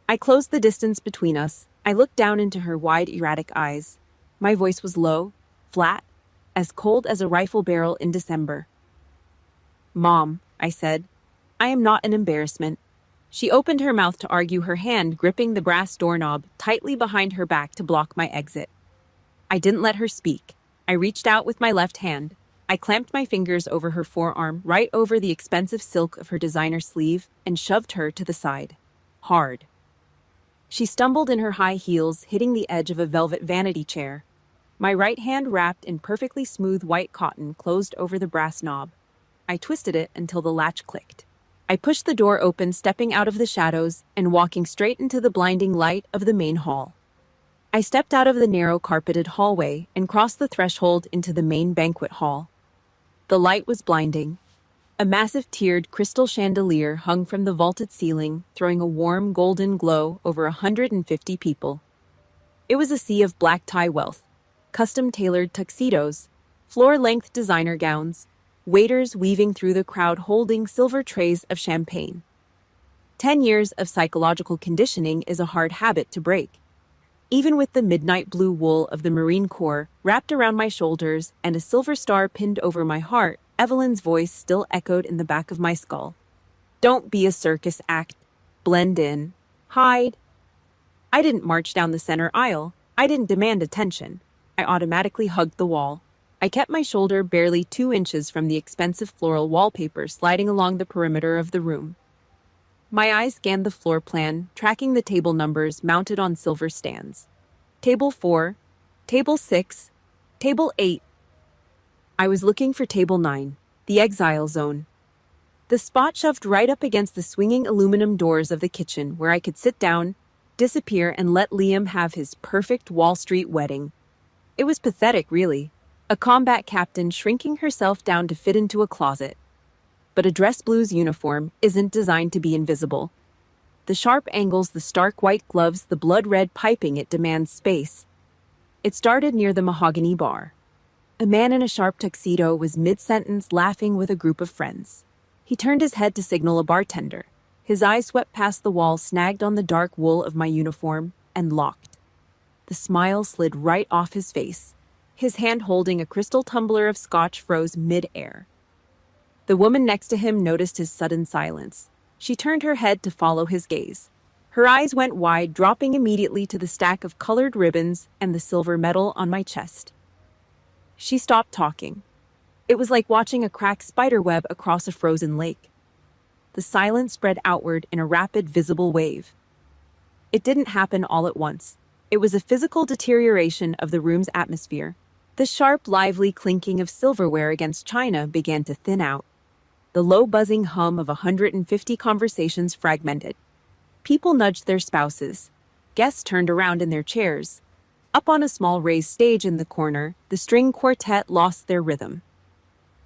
I closed the distance between us. I looked down into her wide, erratic eyes. My voice was low, flat, as cold as a rifle barrel in December. "Mom," I said, "I am not an embarrassment. She opened her mouth to argue, her hand gripping the brass doorknob tightly behind her back to block my exit. I didn't let her speak. I reached out with my left hand. I clamped my fingers over her forearm, right over the expensive silk of her designer sleeve, and shoved her to the side. Hard. She stumbled in her high heels, hitting the edge of a velvet vanity chair. My right hand, wrapped in perfectly smooth white cotton, closed over the brass knob. I twisted it until the latch clicked. I pushed the door open, stepping out of the shadows and walking straight into the blinding light of the main hall. I stepped out of the narrow carpeted hallway and crossed the threshold into the main banquet hall. The light was blinding. A massive tiered crystal chandelier hung from the vaulted ceiling, throwing a warm golden glow over 150 people. It was a sea of black tie wealth, custom-tailored tuxedos, floor-length designer gowns, waiters weaving through the crowd holding silver trays of champagne. 10 years of psychological conditioning is a hard habit to break. Even with the midnight blue wool of the Marine Corps wrapped around my shoulders and a silver star pinned over my heart, Evelyn's voice still echoed in the back of my skull. Don't be a circus act. Blend in. Hide. I didn't march down the center aisle. I didn't demand attention. I automatically hugged the wall. I kept my shoulder barely 2 inches from the expensive floral wallpaper sliding along the perimeter of the room. My eyes scanned the floor plan, tracking the table numbers mounted on silver stands. Table 4, Table 6, Table 8. I was looking for Table 9, the exile zone. The spot shoved right up against the swinging aluminum doors of the kitchen where I could sit down, disappear, and let Liam have his perfect Wall Street wedding. It was pathetic, really. A combat captain shrinking herself down to fit into a closet. But a dress blues uniform isn't designed to be invisible. The sharp angles, the stark white gloves, the blood-red piping, it demands space. It started near the mahogany bar. A man in a sharp tuxedo was mid-sentence laughing with a group of friends. He turned his head to signal a bartender. His eyes swept past the wall, snagged on the dark wool of my uniform, and locked. The smile slid right off his face. His hand holding a crystal tumbler of scotch froze mid-air. The woman next to him noticed his sudden silence. She turned her head to follow his gaze. Her eyes went wide, dropping immediately to the stack of colored ribbons and the silver medal on my chest. She stopped talking. It was like watching a cracked spiderweb across a frozen lake. The silence spread outward in a rapid, visible wave. It didn't happen all at once. It was a physical deterioration of the room's atmosphere. The sharp, lively clinking of silverware against china began to thin out. The low buzzing hum of 150 conversations fragmented. People nudged their spouses. Guests turned around in their chairs. Up on a small raised stage in the corner, the string quartet lost their rhythm.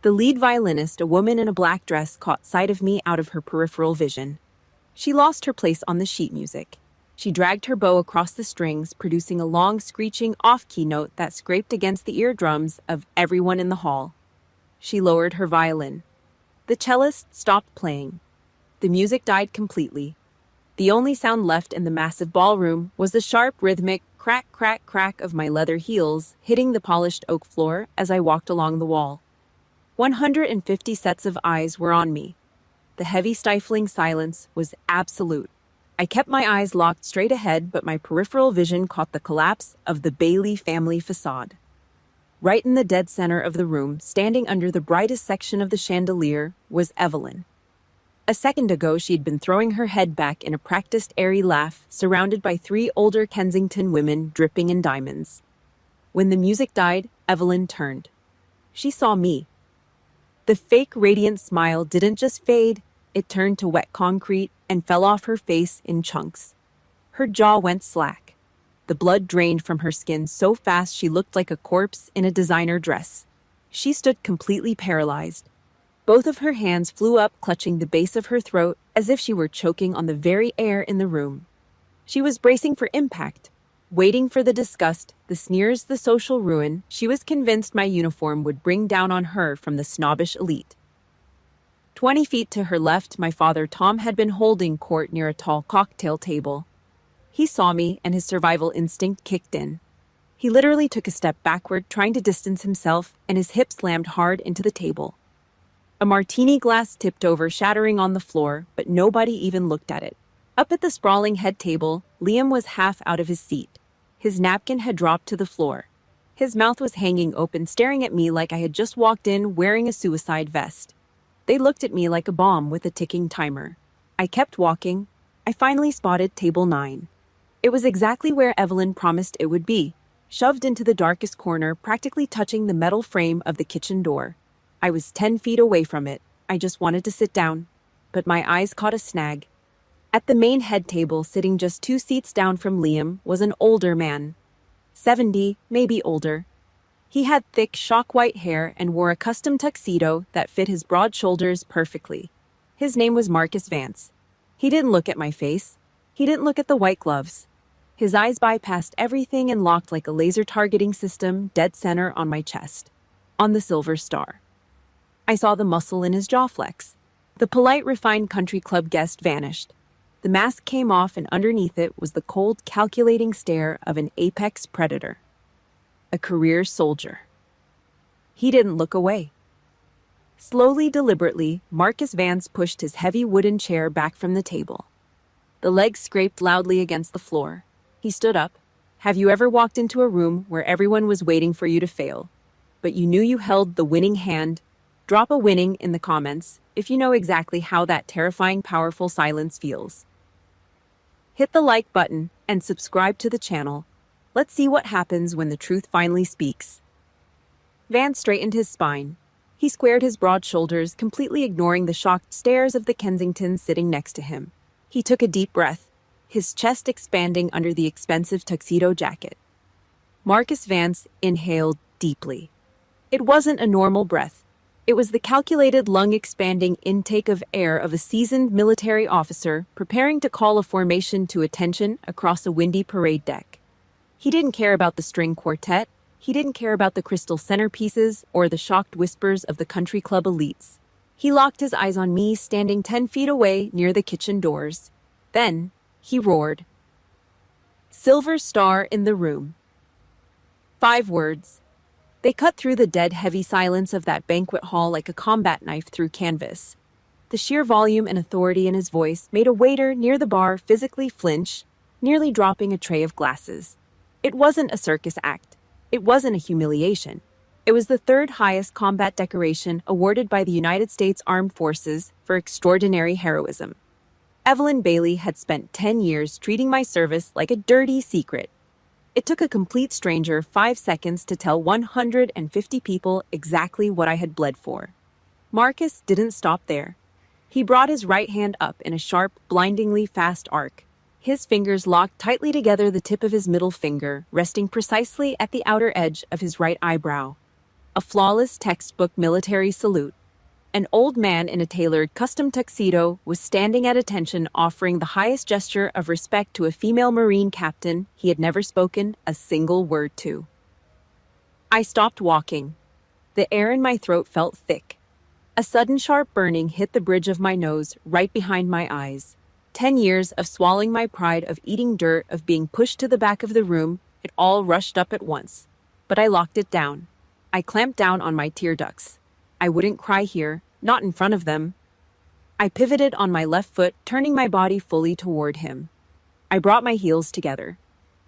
The lead violinist, a woman in a black dress, caught sight of me out of her peripheral vision. She lost her place on the sheet music. She dragged her bow across the strings, producing a long, screeching off-key note that scraped against the eardrums of everyone in the hall. She lowered her violin. The cellist stopped playing. The music died completely. The only sound left in the massive ballroom was the sharp, rhythmic crack, crack, crack of my leather heels hitting the polished oak floor as I walked along the wall. 150 sets of eyes were on me. The heavy, stifling silence was absolute. I kept my eyes locked straight ahead, but my peripheral vision caught the collapse of the Bailey family facade. Right in the dead center of the room, standing under the brightest section of the chandelier, was Evelyn. A second ago, she'd been throwing her head back in a practiced, airy laugh, surrounded by 3 older Kensington women dripping in diamonds. When the music died, Evelyn turned. She saw me. The fake, radiant smile didn't just fade, it turned to wet concrete and fell off her face in chunks. Her jaw went slack. The blood drained from her skin so fast she looked like a corpse in a designer dress. She stood completely paralyzed. Both of her hands flew up, clutching the base of her throat as if she were choking on the very air in the room. She was bracing for impact, waiting for the disgust, the sneers, the social ruin she was convinced my uniform would bring down on her from the snobbish elite. 20 feet to her left, my father Tom had been holding court near a tall cocktail table. He saw me, and his survival instinct kicked in. He literally took a step backward, trying to distance himself, and his hip slammed hard into the table. A martini glass tipped over, shattering on the floor, but nobody even looked at it. Up at the sprawling head table, Liam was half out of his seat. His napkin had dropped to the floor. His mouth was hanging open, staring at me like I had just walked in wearing a suicide vest. They looked at me like a bomb with a ticking timer. I kept walking. I finally spotted table 9. It was exactly where Evelyn promised it would be, shoved into the darkest corner, practically touching the metal frame of the kitchen door. I was 10 feet away from it. I just wanted to sit down, but my eyes caught a snag. At the main head table, sitting just 2 seats down from Liam, was an older man. 70, maybe older. He had thick, shock-white hair and wore a custom tuxedo that fit his broad shoulders perfectly. His name was Marcus Vance. He didn't look at my face. He didn't look at the white gloves. His eyes bypassed everything and locked like a laser targeting system dead center on my chest, on the silver star. I saw the muscle in his jaw flex. The polite, refined country club guest vanished. The mask came off, and underneath it was the cold, calculating stare of an apex predator. A career soldier. He didn't look away. Slowly, deliberately, Marcus Vance pushed his heavy wooden chair back from the table. The legs scraped loudly against the floor. He stood up. Have you ever walked into a room where everyone was waiting for you to fail, but you knew you held the winning hand? Drop a winning in the comments if you know exactly how that terrifying, powerful silence feels. Hit the like button and subscribe to the channel. Let's see what happens when the truth finally speaks. Vance straightened his spine. He squared his broad shoulders, completely ignoring the shocked stares of the Kensingtons sitting next to him. He took a deep breath, his chest expanding under the expensive tuxedo jacket. Marcus Vance inhaled deeply. It wasn't a normal breath. It was the calculated, lung-expanding intake of air of a seasoned military officer preparing to call a formation to attention across a windy parade deck. He didn't care about the string quartet. He didn't care about the crystal centerpieces or the shocked whispers of the country club elites. He locked his eyes on me, standing 10 feet away near the kitchen doors. Then he roared. Silver star in the room. 5 words. They cut through the dead, heavy silence of that banquet hall like a combat knife through canvas. The sheer volume and authority in his voice made a waiter near the bar physically flinch, nearly dropping a tray of glasses. It wasn't a circus act. It wasn't a humiliation. It was the 3rd highest combat decoration awarded by the United States Armed Forces for extraordinary heroism. Evelyn Bailey had spent 10 years treating my service like a dirty secret. It took a complete stranger 5 seconds to tell 150 people exactly what I had bled for. Marcus didn't stop there. He brought his right hand up in a sharp, blindingly fast arc. His fingers locked tightly together, the tip of his middle finger resting precisely at the outer edge of his right eyebrow. A flawless textbook military salute. An old man in a tailored custom tuxedo was standing at attention, offering the highest gesture of respect to a female Marine captain he had never spoken a single word to. I stopped walking. The air in my throat felt thick. A sudden sharp burning hit the bridge of my nose, right behind my eyes. 10 years of swallowing my pride, of eating dirt, of being pushed to the back of the room, it all rushed up at once. But I locked it down. I clamped down on my tear ducts. I wouldn't cry here, not in front of them. I pivoted on my left foot, turning my body fully toward him. I brought my heels together.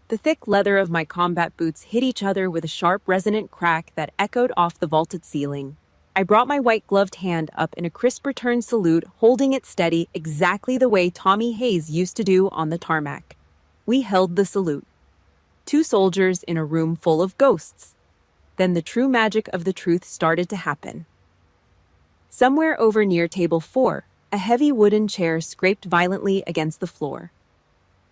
The thick leather of my combat boots hit each other with a sharp, resonant crack that echoed off the vaulted ceiling. I brought my white-gloved hand up in a crisp return salute, holding it steady exactly the way Tommy Hayes used to do on the tarmac. We held the salute. 2 soldiers in a room full of ghosts. Then the true magic of the truth started to happen. Somewhere over near table 4, a heavy wooden chair scraped violently against the floor.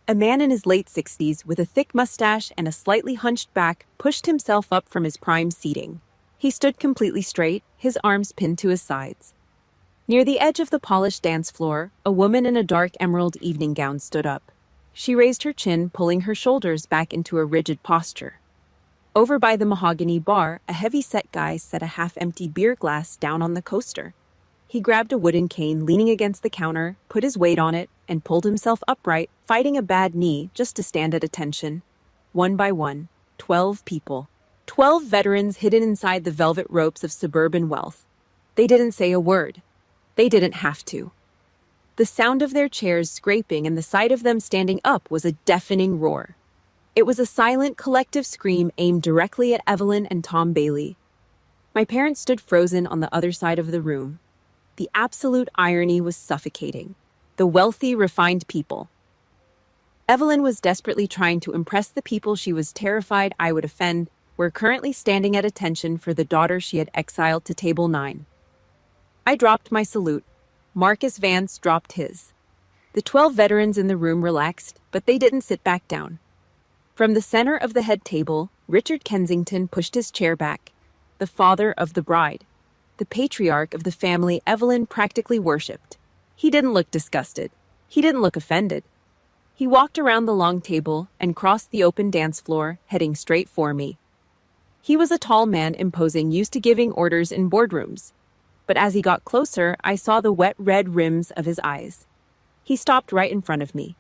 A man in his late 60s with a thick mustache and a slightly hunched back pushed himself up from his prime seating. He stood completely straight, his arms pinned to his sides. Near the edge of the polished dance floor, a woman in a dark emerald evening gown stood up. She raised her chin, pulling her shoulders back into a rigid posture. Over by the mahogany bar, a heavy-set guy set a half-empty beer glass down on the coaster. He grabbed a wooden cane leaning against the counter, put his weight on it, and pulled himself upright, fighting a bad knee just to stand at attention. One by one, 12 people. 12 veterans hidden inside the velvet ropes of suburban wealth. They didn't say a word. They didn't have to. The sound of their chairs scraping and the sight of them standing up was a deafening roar. It was a silent, collective scream aimed directly at Evelyn and Tom Bailey. My parents stood frozen on the other side of the room. The absolute irony was suffocating. The wealthy, refined people. Evelyn was desperately trying to impress the people she was terrified I would offend, were currently standing at attention for the daughter she had exiled to table 9. I dropped my salute. Marcus Vance dropped his. The 12 veterans in the room relaxed, but they didn't sit back down. From the center of the head table, Richard Kensington pushed his chair back. The father of the bride. The patriarch of the family Evelyn practically worshipped. He didn't look disgusted. He didn't look offended. He walked around the long table and crossed the open dance floor, heading straight for me. He was a tall man, imposing, used to giving orders in boardrooms. But as he got closer, I saw the wet red rims of his eyes. He stopped right in front of me.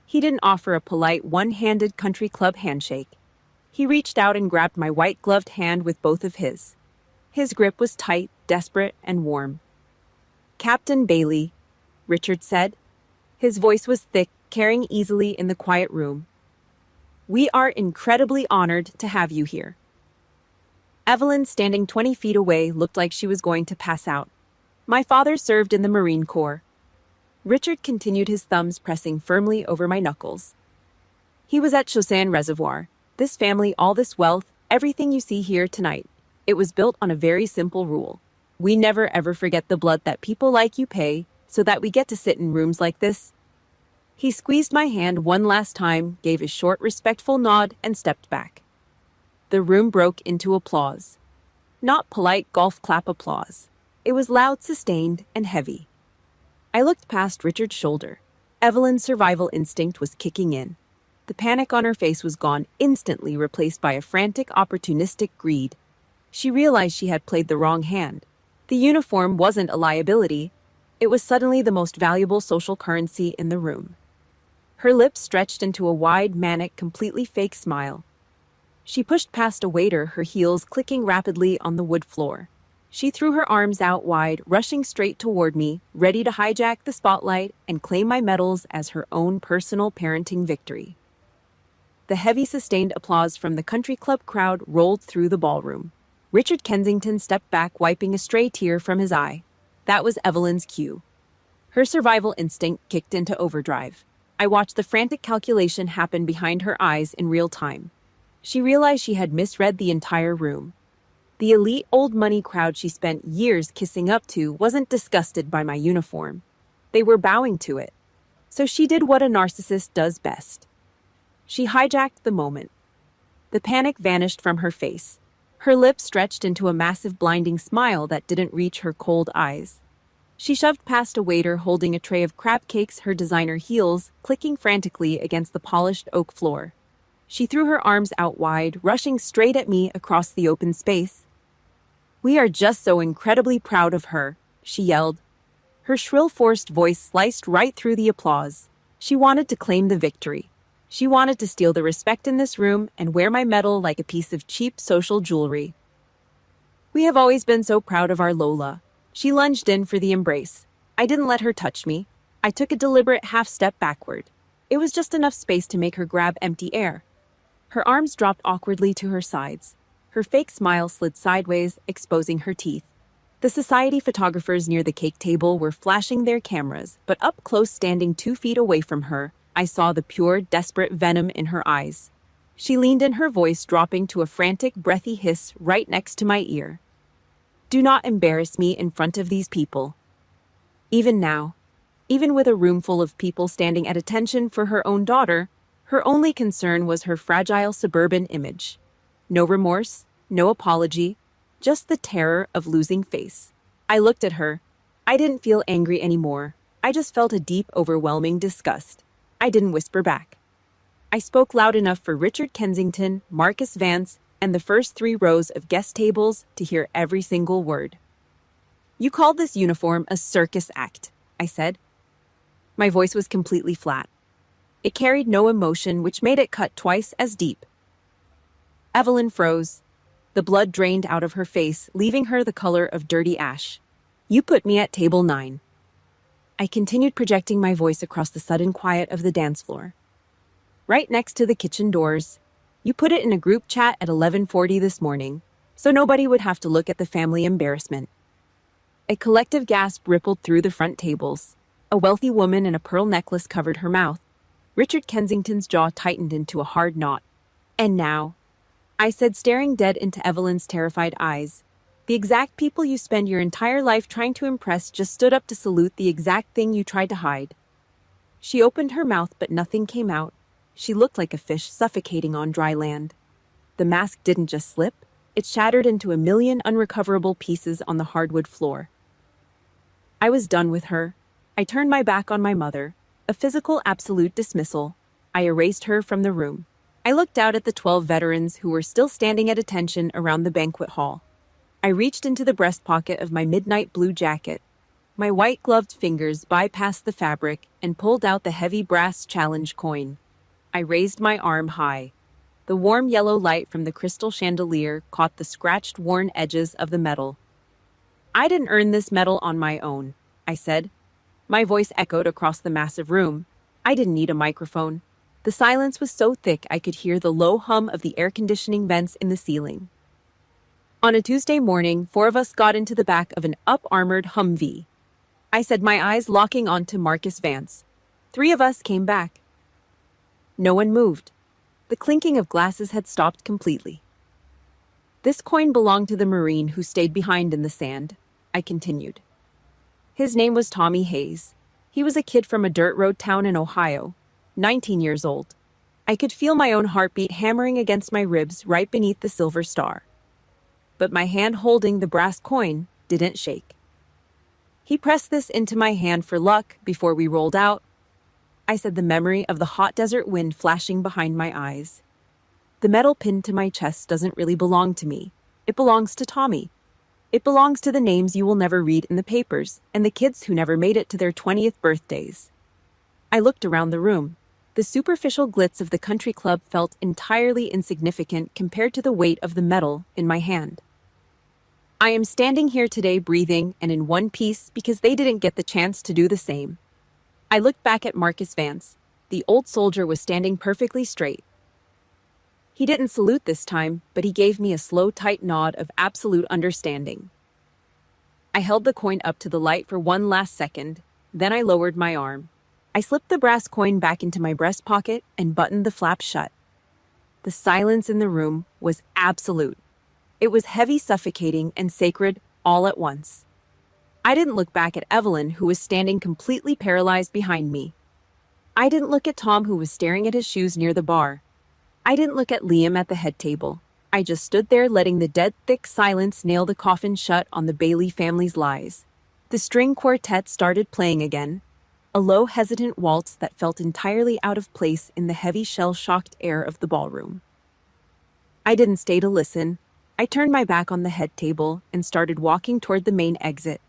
He didn't offer a polite one-handed country club handshake. He reached out and grabbed my white-gloved hand with both of his. His grip was tight, desperate, and warm. "Captain Bailey," Richard said. His voice was thick, carrying easily in the quiet room. "We are incredibly honored to have you here." Evelyn, standing 20 feet away, looked like she was going to pass out. My father served in the Marine Corps. Richard continued, his thumbs pressing firmly over my knuckles. He was at Chaussane Reservoir. This family, all this wealth, everything you see here tonight. It was built on a very simple rule. We never ever forget the blood that people like you pay so that we get to sit in rooms like this. He squeezed my hand one last time, gave a short, respectful nod, and stepped back. The room broke into applause. Not polite golf clap applause. It was loud, sustained, and heavy. I looked past Richard's shoulder. Evelyn's survival instinct was kicking in. The panic on her face was gone, instantly replaced by a frantic, opportunistic greed. She realized she had played the wrong hand. The uniform wasn't a liability. It was suddenly the most valuable social currency in the room. Her lips stretched into a wide, manic, completely fake smile. She pushed past a waiter, her heels clicking rapidly on the wood floor. She threw her arms out wide, rushing straight toward me, ready to hijack the spotlight and claim my medals as her own personal parenting victory. The heavy, sustained applause from the country club crowd rolled through the ballroom. Richard Kensington stepped back, wiping a stray tear from his eye. That was Evelyn's cue. Her survival instinct kicked into overdrive. I watched the frantic calculation happen behind her eyes in real time. She realized she had misread the entire room. The elite old money crowd she spent years kissing up to wasn't disgusted by my uniform. They were bowing to it. So she did what a narcissist does best. She hijacked the moment. The panic vanished from her face. Her lips stretched into a massive, blinding smile that didn't reach her cold eyes. She shoved past a waiter holding a tray of crab cakes, her designer heels clicking frantically against the polished oak floor. She threw her arms out wide, rushing straight at me across the open space. "We are just so incredibly proud of her," she yelled. Her shrill, forced voice sliced right through the applause. She wanted to claim the victory. She wanted to steal the respect in this room and wear my medal like a piece of cheap social jewelry. "We have always been so proud of our Lola." She lunged in for the embrace. I didn't let her touch me. I took a deliberate half-step backward. It was just enough space to make her grab empty air. Her arms dropped awkwardly to her sides. Her fake smile slid sideways, exposing her teeth. The society photographers near the cake table were flashing their cameras, but up close, standing 2 feet away from her, I saw the pure, desperate venom in her eyes. She leaned in, her voice dropping to a frantic, breathy hiss right next to my ear. "Do not embarrass me in front of these people." Even now, even with a room full of people standing at attention for her own daughter, her only concern was her fragile suburban image. No remorse, no apology, just the terror of losing face. I looked at her. I didn't feel angry anymore. I just felt a deep, overwhelming disgust. I didn't whisper back. I spoke loud enough for Richard Kensington, Marcus Vance, and the first 3 rows of guest tables to hear every single word. "You called this uniform a circus act," I said. My voice was completely flat. It carried no emotion, which made it cut twice as deep. Evelyn froze. The blood drained out of her face, leaving her the color of dirty ash. You put me at table 9. I continued projecting my voice across the sudden quiet of the dance floor. Right next to the kitchen doors. You put it in a group chat at 11:40 this morning, so nobody would have to look at the family embarrassment. A collective gasp rippled through the front tables. A wealthy woman in a pearl necklace covered her mouth. Richard Kensington's jaw tightened into a hard knot. And now, I said, staring dead into Evelyn's terrified eyes, the exact people you spend your entire life trying to impress just stood up to salute the exact thing you tried to hide. She opened her mouth, but nothing came out. She looked like a fish suffocating on dry land. The mask didn't just slip, it shattered into a million unrecoverable pieces on the hardwood floor. I was done with her. I turned my back on my mother. A physical absolute dismissal. I erased her from the room. I looked out at the 12 veterans who were still standing at attention around the banquet hall. I reached into the breast pocket of my midnight blue jacket. My white-gloved fingers bypassed the fabric and pulled out the heavy brass challenge coin. I raised my arm high. The warm yellow light from the crystal chandelier caught the scratched, worn edges of the metal. I didn't earn this medal on my own, I said. My voice echoed across the massive room. I didn't need a microphone. The silence was so thick I could hear the low hum of the air conditioning vents in the ceiling. On a Tuesday morning, 4 of us got into the back of an up-armored Humvee. I said, my eyes locking onto Marcus Vance. 3 of us came back. No one moved. The clinking of glasses had stopped completely. This coin belonged to the Marine who stayed behind in the sand, I continued. His name was Tommy Hayes. He was a kid from a dirt road town in Ohio, 19 years old. I could feel my own heartbeat hammering against my ribs right beneath the silver star. But my hand holding the brass coin didn't shake. He pressed this into my hand for luck before we rolled out. I said, the memory of the hot desert wind flashing behind my eyes. The metal pinned to my chest doesn't really belong to me. It belongs to Tommy. It belongs to the names you will never read in the papers and the kids who never made it to their 20th birthdays. I looked around the room. The superficial glitz of the country club felt entirely insignificant compared to the weight of the metal in my hand. I am standing here today breathing and in one piece because they didn't get the chance to do the same. I looked back at Marcus Vance. The old soldier was standing perfectly straight. He didn't salute this time, but he gave me a slow, tight nod of absolute understanding. I held the coin up to the light for one last second, then I lowered my arm. I slipped the brass coin back into my breast pocket and buttoned the flap shut. The silence in the room was absolute. It was heavy, suffocating, and sacred all at once. I didn't look back at Evelyn, who was standing completely paralyzed behind me. I didn't look at Tom, who was staring at his shoes near the bar. I didn't look at Liam at the head table. I just stood there letting the dead, thick silence nail the coffin shut on the Bailey family's lies. The string quartet started playing again, a low, hesitant waltz that felt entirely out of place in the heavy, shell-shocked air of the ballroom. I didn't stay to listen. I turned my back on the head table and started walking toward the main exit.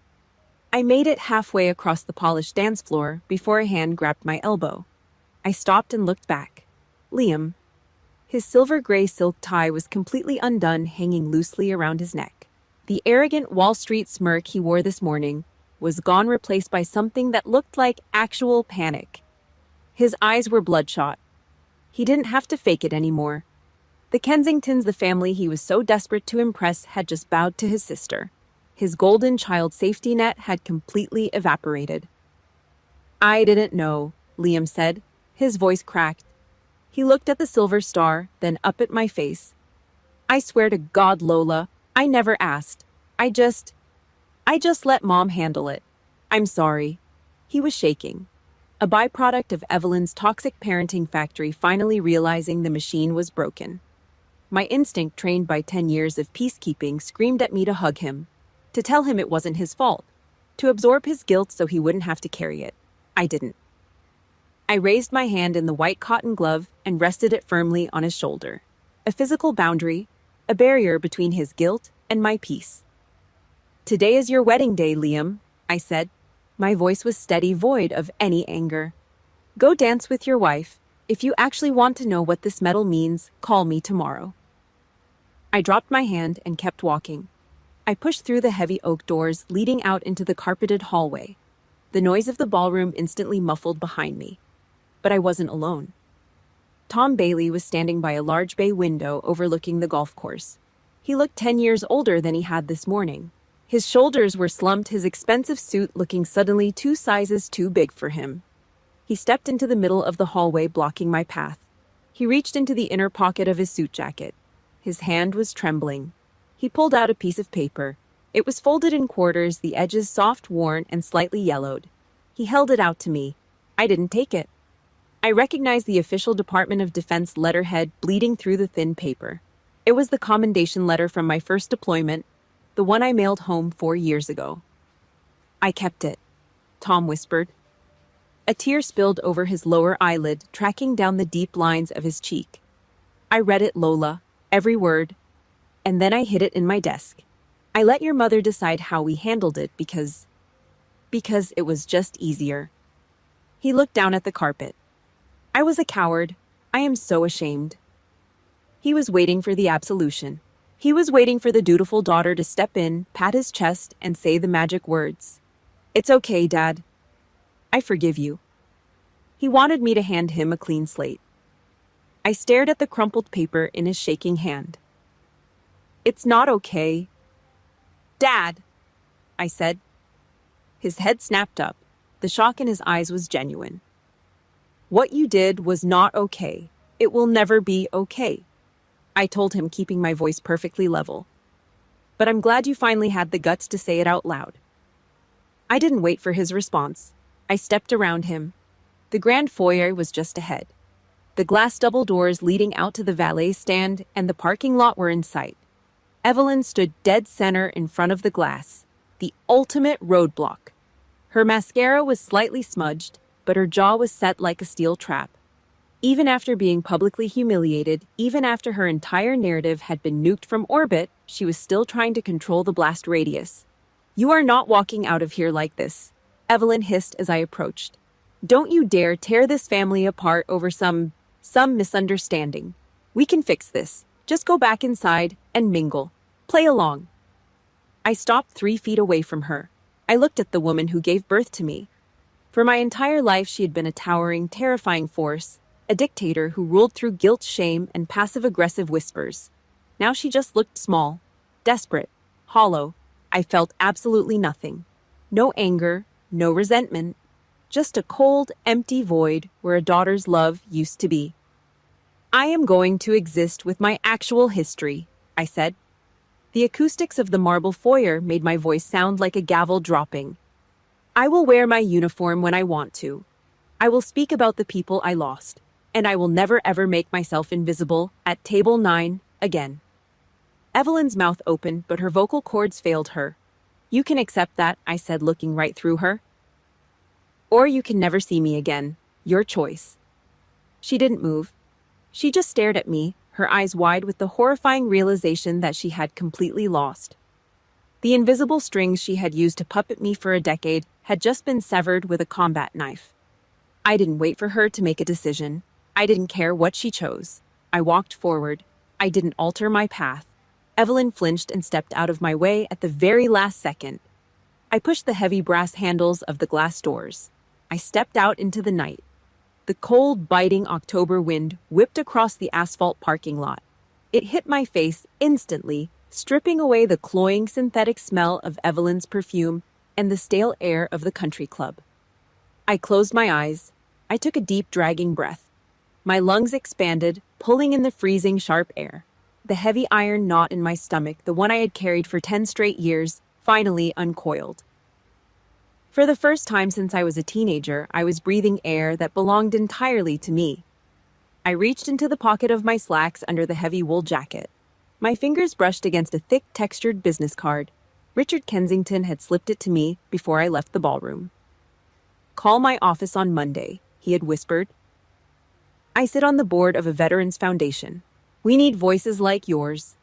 I made it halfway across the polished dance floor before a hand grabbed my elbow. I stopped and looked back. Liam. His silver-gray silk tie was completely undone, hanging loosely around his neck. The arrogant Wall Street smirk he wore this morning was gone, replaced by something that looked like actual panic. His eyes were bloodshot. He didn't have to fake it anymore. The Kensingtons, the family he was so desperate to impress, had just bowed to his sister. His golden child safety net had completely evaporated. I didn't know, Liam said. His voice cracked. He looked at the silver star, then up at my face. I swear to God, Lola, I never asked. I just let Mom handle it. I'm sorry. He was shaking. A byproduct of Evelyn's toxic parenting factory finally realizing the machine was broken. My instinct, trained by 10 years of peacekeeping, screamed at me to hug him, to tell him it wasn't his fault, to absorb his guilt so he wouldn't have to carry it. I didn't. I raised my hand in the white cotton glove and rested it firmly on his shoulder. A physical boundary, a barrier between his guilt and my peace. Today is your wedding day, Liam, I said. My voice was steady, void of any anger. Go dance with your wife. If you actually want to know what this medal means, call me tomorrow. I dropped my hand and kept walking. I pushed through the heavy oak doors leading out into the carpeted hallway. The noise of the ballroom instantly muffled behind me. But I wasn't alone. Tom Bailey was standing by a large bay window overlooking the golf course. He looked 10 years older than he had this morning. His shoulders were slumped, his expensive suit looking suddenly 2 sizes too big for him. He stepped into the middle of the hallway, blocking my path. He reached into the inner pocket of his suit jacket. His hand was trembling. He pulled out a piece of paper. It was folded in quarters, the edges soft, worn, and slightly yellowed. He held it out to me. I didn't take it. I recognized the official Department of Defense letterhead bleeding through the thin paper. It was the commendation letter from my first deployment, the one I mailed home 4 years ago. I kept it, Tom whispered. A tear spilled over his lower eyelid, tracking down the deep lines of his cheek. I read it, Lola, every word, and then I hid it in my desk. I let your mother decide how we handled it because it was just easier. He looked down at the carpet. I was a coward. I am so ashamed. He was waiting for the absolution. He was waiting for the dutiful daughter to step in, pat his chest, and say the magic words. It's okay, Dad. I forgive you. He wanted me to hand him a clean slate. I stared at the crumpled paper in his shaking hand. It's not okay. Dad, I said. His head snapped up. The shock in his eyes was genuine. What you did was not okay. It will never be okay, I told him, keeping my voice perfectly level. But I'm glad you finally had the guts to say it out loud. I didn't wait for his response. I stepped around him. The grand foyer was just ahead. The glass double doors leading out to the valet stand and the parking lot were in sight. Evelyn stood dead center in front of the glass, the ultimate roadblock. Her mascara was slightly smudged, but her jaw was set like a steel trap. Even after being publicly humiliated, even after her entire narrative had been nuked from orbit, she was still trying to control the blast radius. You are not walking out of here like this, Evelyn hissed as I approached. Don't you dare tear this family apart over some misunderstanding. We can fix this. Just go back inside and mingle. Play along. I stopped 3 feet away from her. I looked at the woman who gave birth to me. For my entire life, she had been a towering, terrifying force, a dictator who ruled through guilt, shame, and passive-aggressive whispers. Now she just looked small, desperate, hollow. I felt absolutely nothing. No anger, no resentment. Just a cold, empty void where a daughter's love used to be. I am going to exist with my actual history, I said. The acoustics of the marble foyer made my voice sound like a gavel dropping. I will wear my uniform when I want to. I will speak about the people I lost, and I will never ever make myself invisible at table 9 again. Evelyn's mouth opened, but her vocal cords failed her. You can accept that, I said, looking right through her. Or you can never see me again. Your choice. She didn't move. She just stared at me, her eyes wide with the horrifying realization that she had completely lost. The invisible strings she had used to puppet me for a decade had just been severed with a combat knife. I didn't wait for her to make a decision. I didn't care what she chose. I walked forward. I didn't alter my path. Evelyn flinched and stepped out of my way at the very last second. I pushed the heavy brass handles of the glass doors. I stepped out into the night. The cold, biting October wind whipped across the asphalt parking lot. It hit my face instantly, stripping away the cloying synthetic smell of Evelyn's perfume and the stale air of the country club. I closed my eyes. I took a deep, dragging breath. My lungs expanded, pulling in the freezing, sharp air. The heavy iron knot in my stomach, the one I had carried for 10 straight years, finally uncoiled. For the first time since I was a teenager, I was breathing air that belonged entirely to me. I reached into the pocket of my slacks under the heavy wool jacket. My fingers brushed against a thick, textured business card. Richard Kensington had slipped it to me before I left the ballroom. Call my office on Monday, he had whispered. I sit on the board of a veterans foundation. We need voices like yours.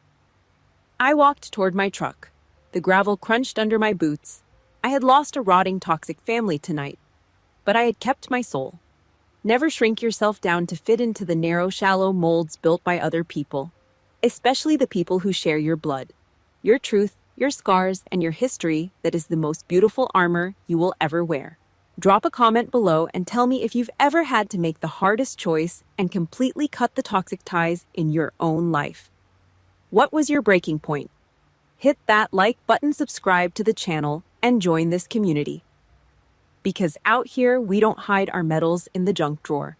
I walked toward my truck. The gravel crunched under my boots. I had lost a rotting, toxic family tonight, but I had kept my soul. Never shrink yourself down to fit into the narrow, shallow molds built by other people, especially the people who share your blood. Your truth your scars, and your history that is the most beautiful armor you will ever wear. Drop a comment below and tell me if you've ever had to make the hardest choice and completely cut the toxic ties in your own life. What was your breaking point? Hit that like button, subscribe to the channel, and join this community. Because out here, we don't hide our medals in the junk drawer.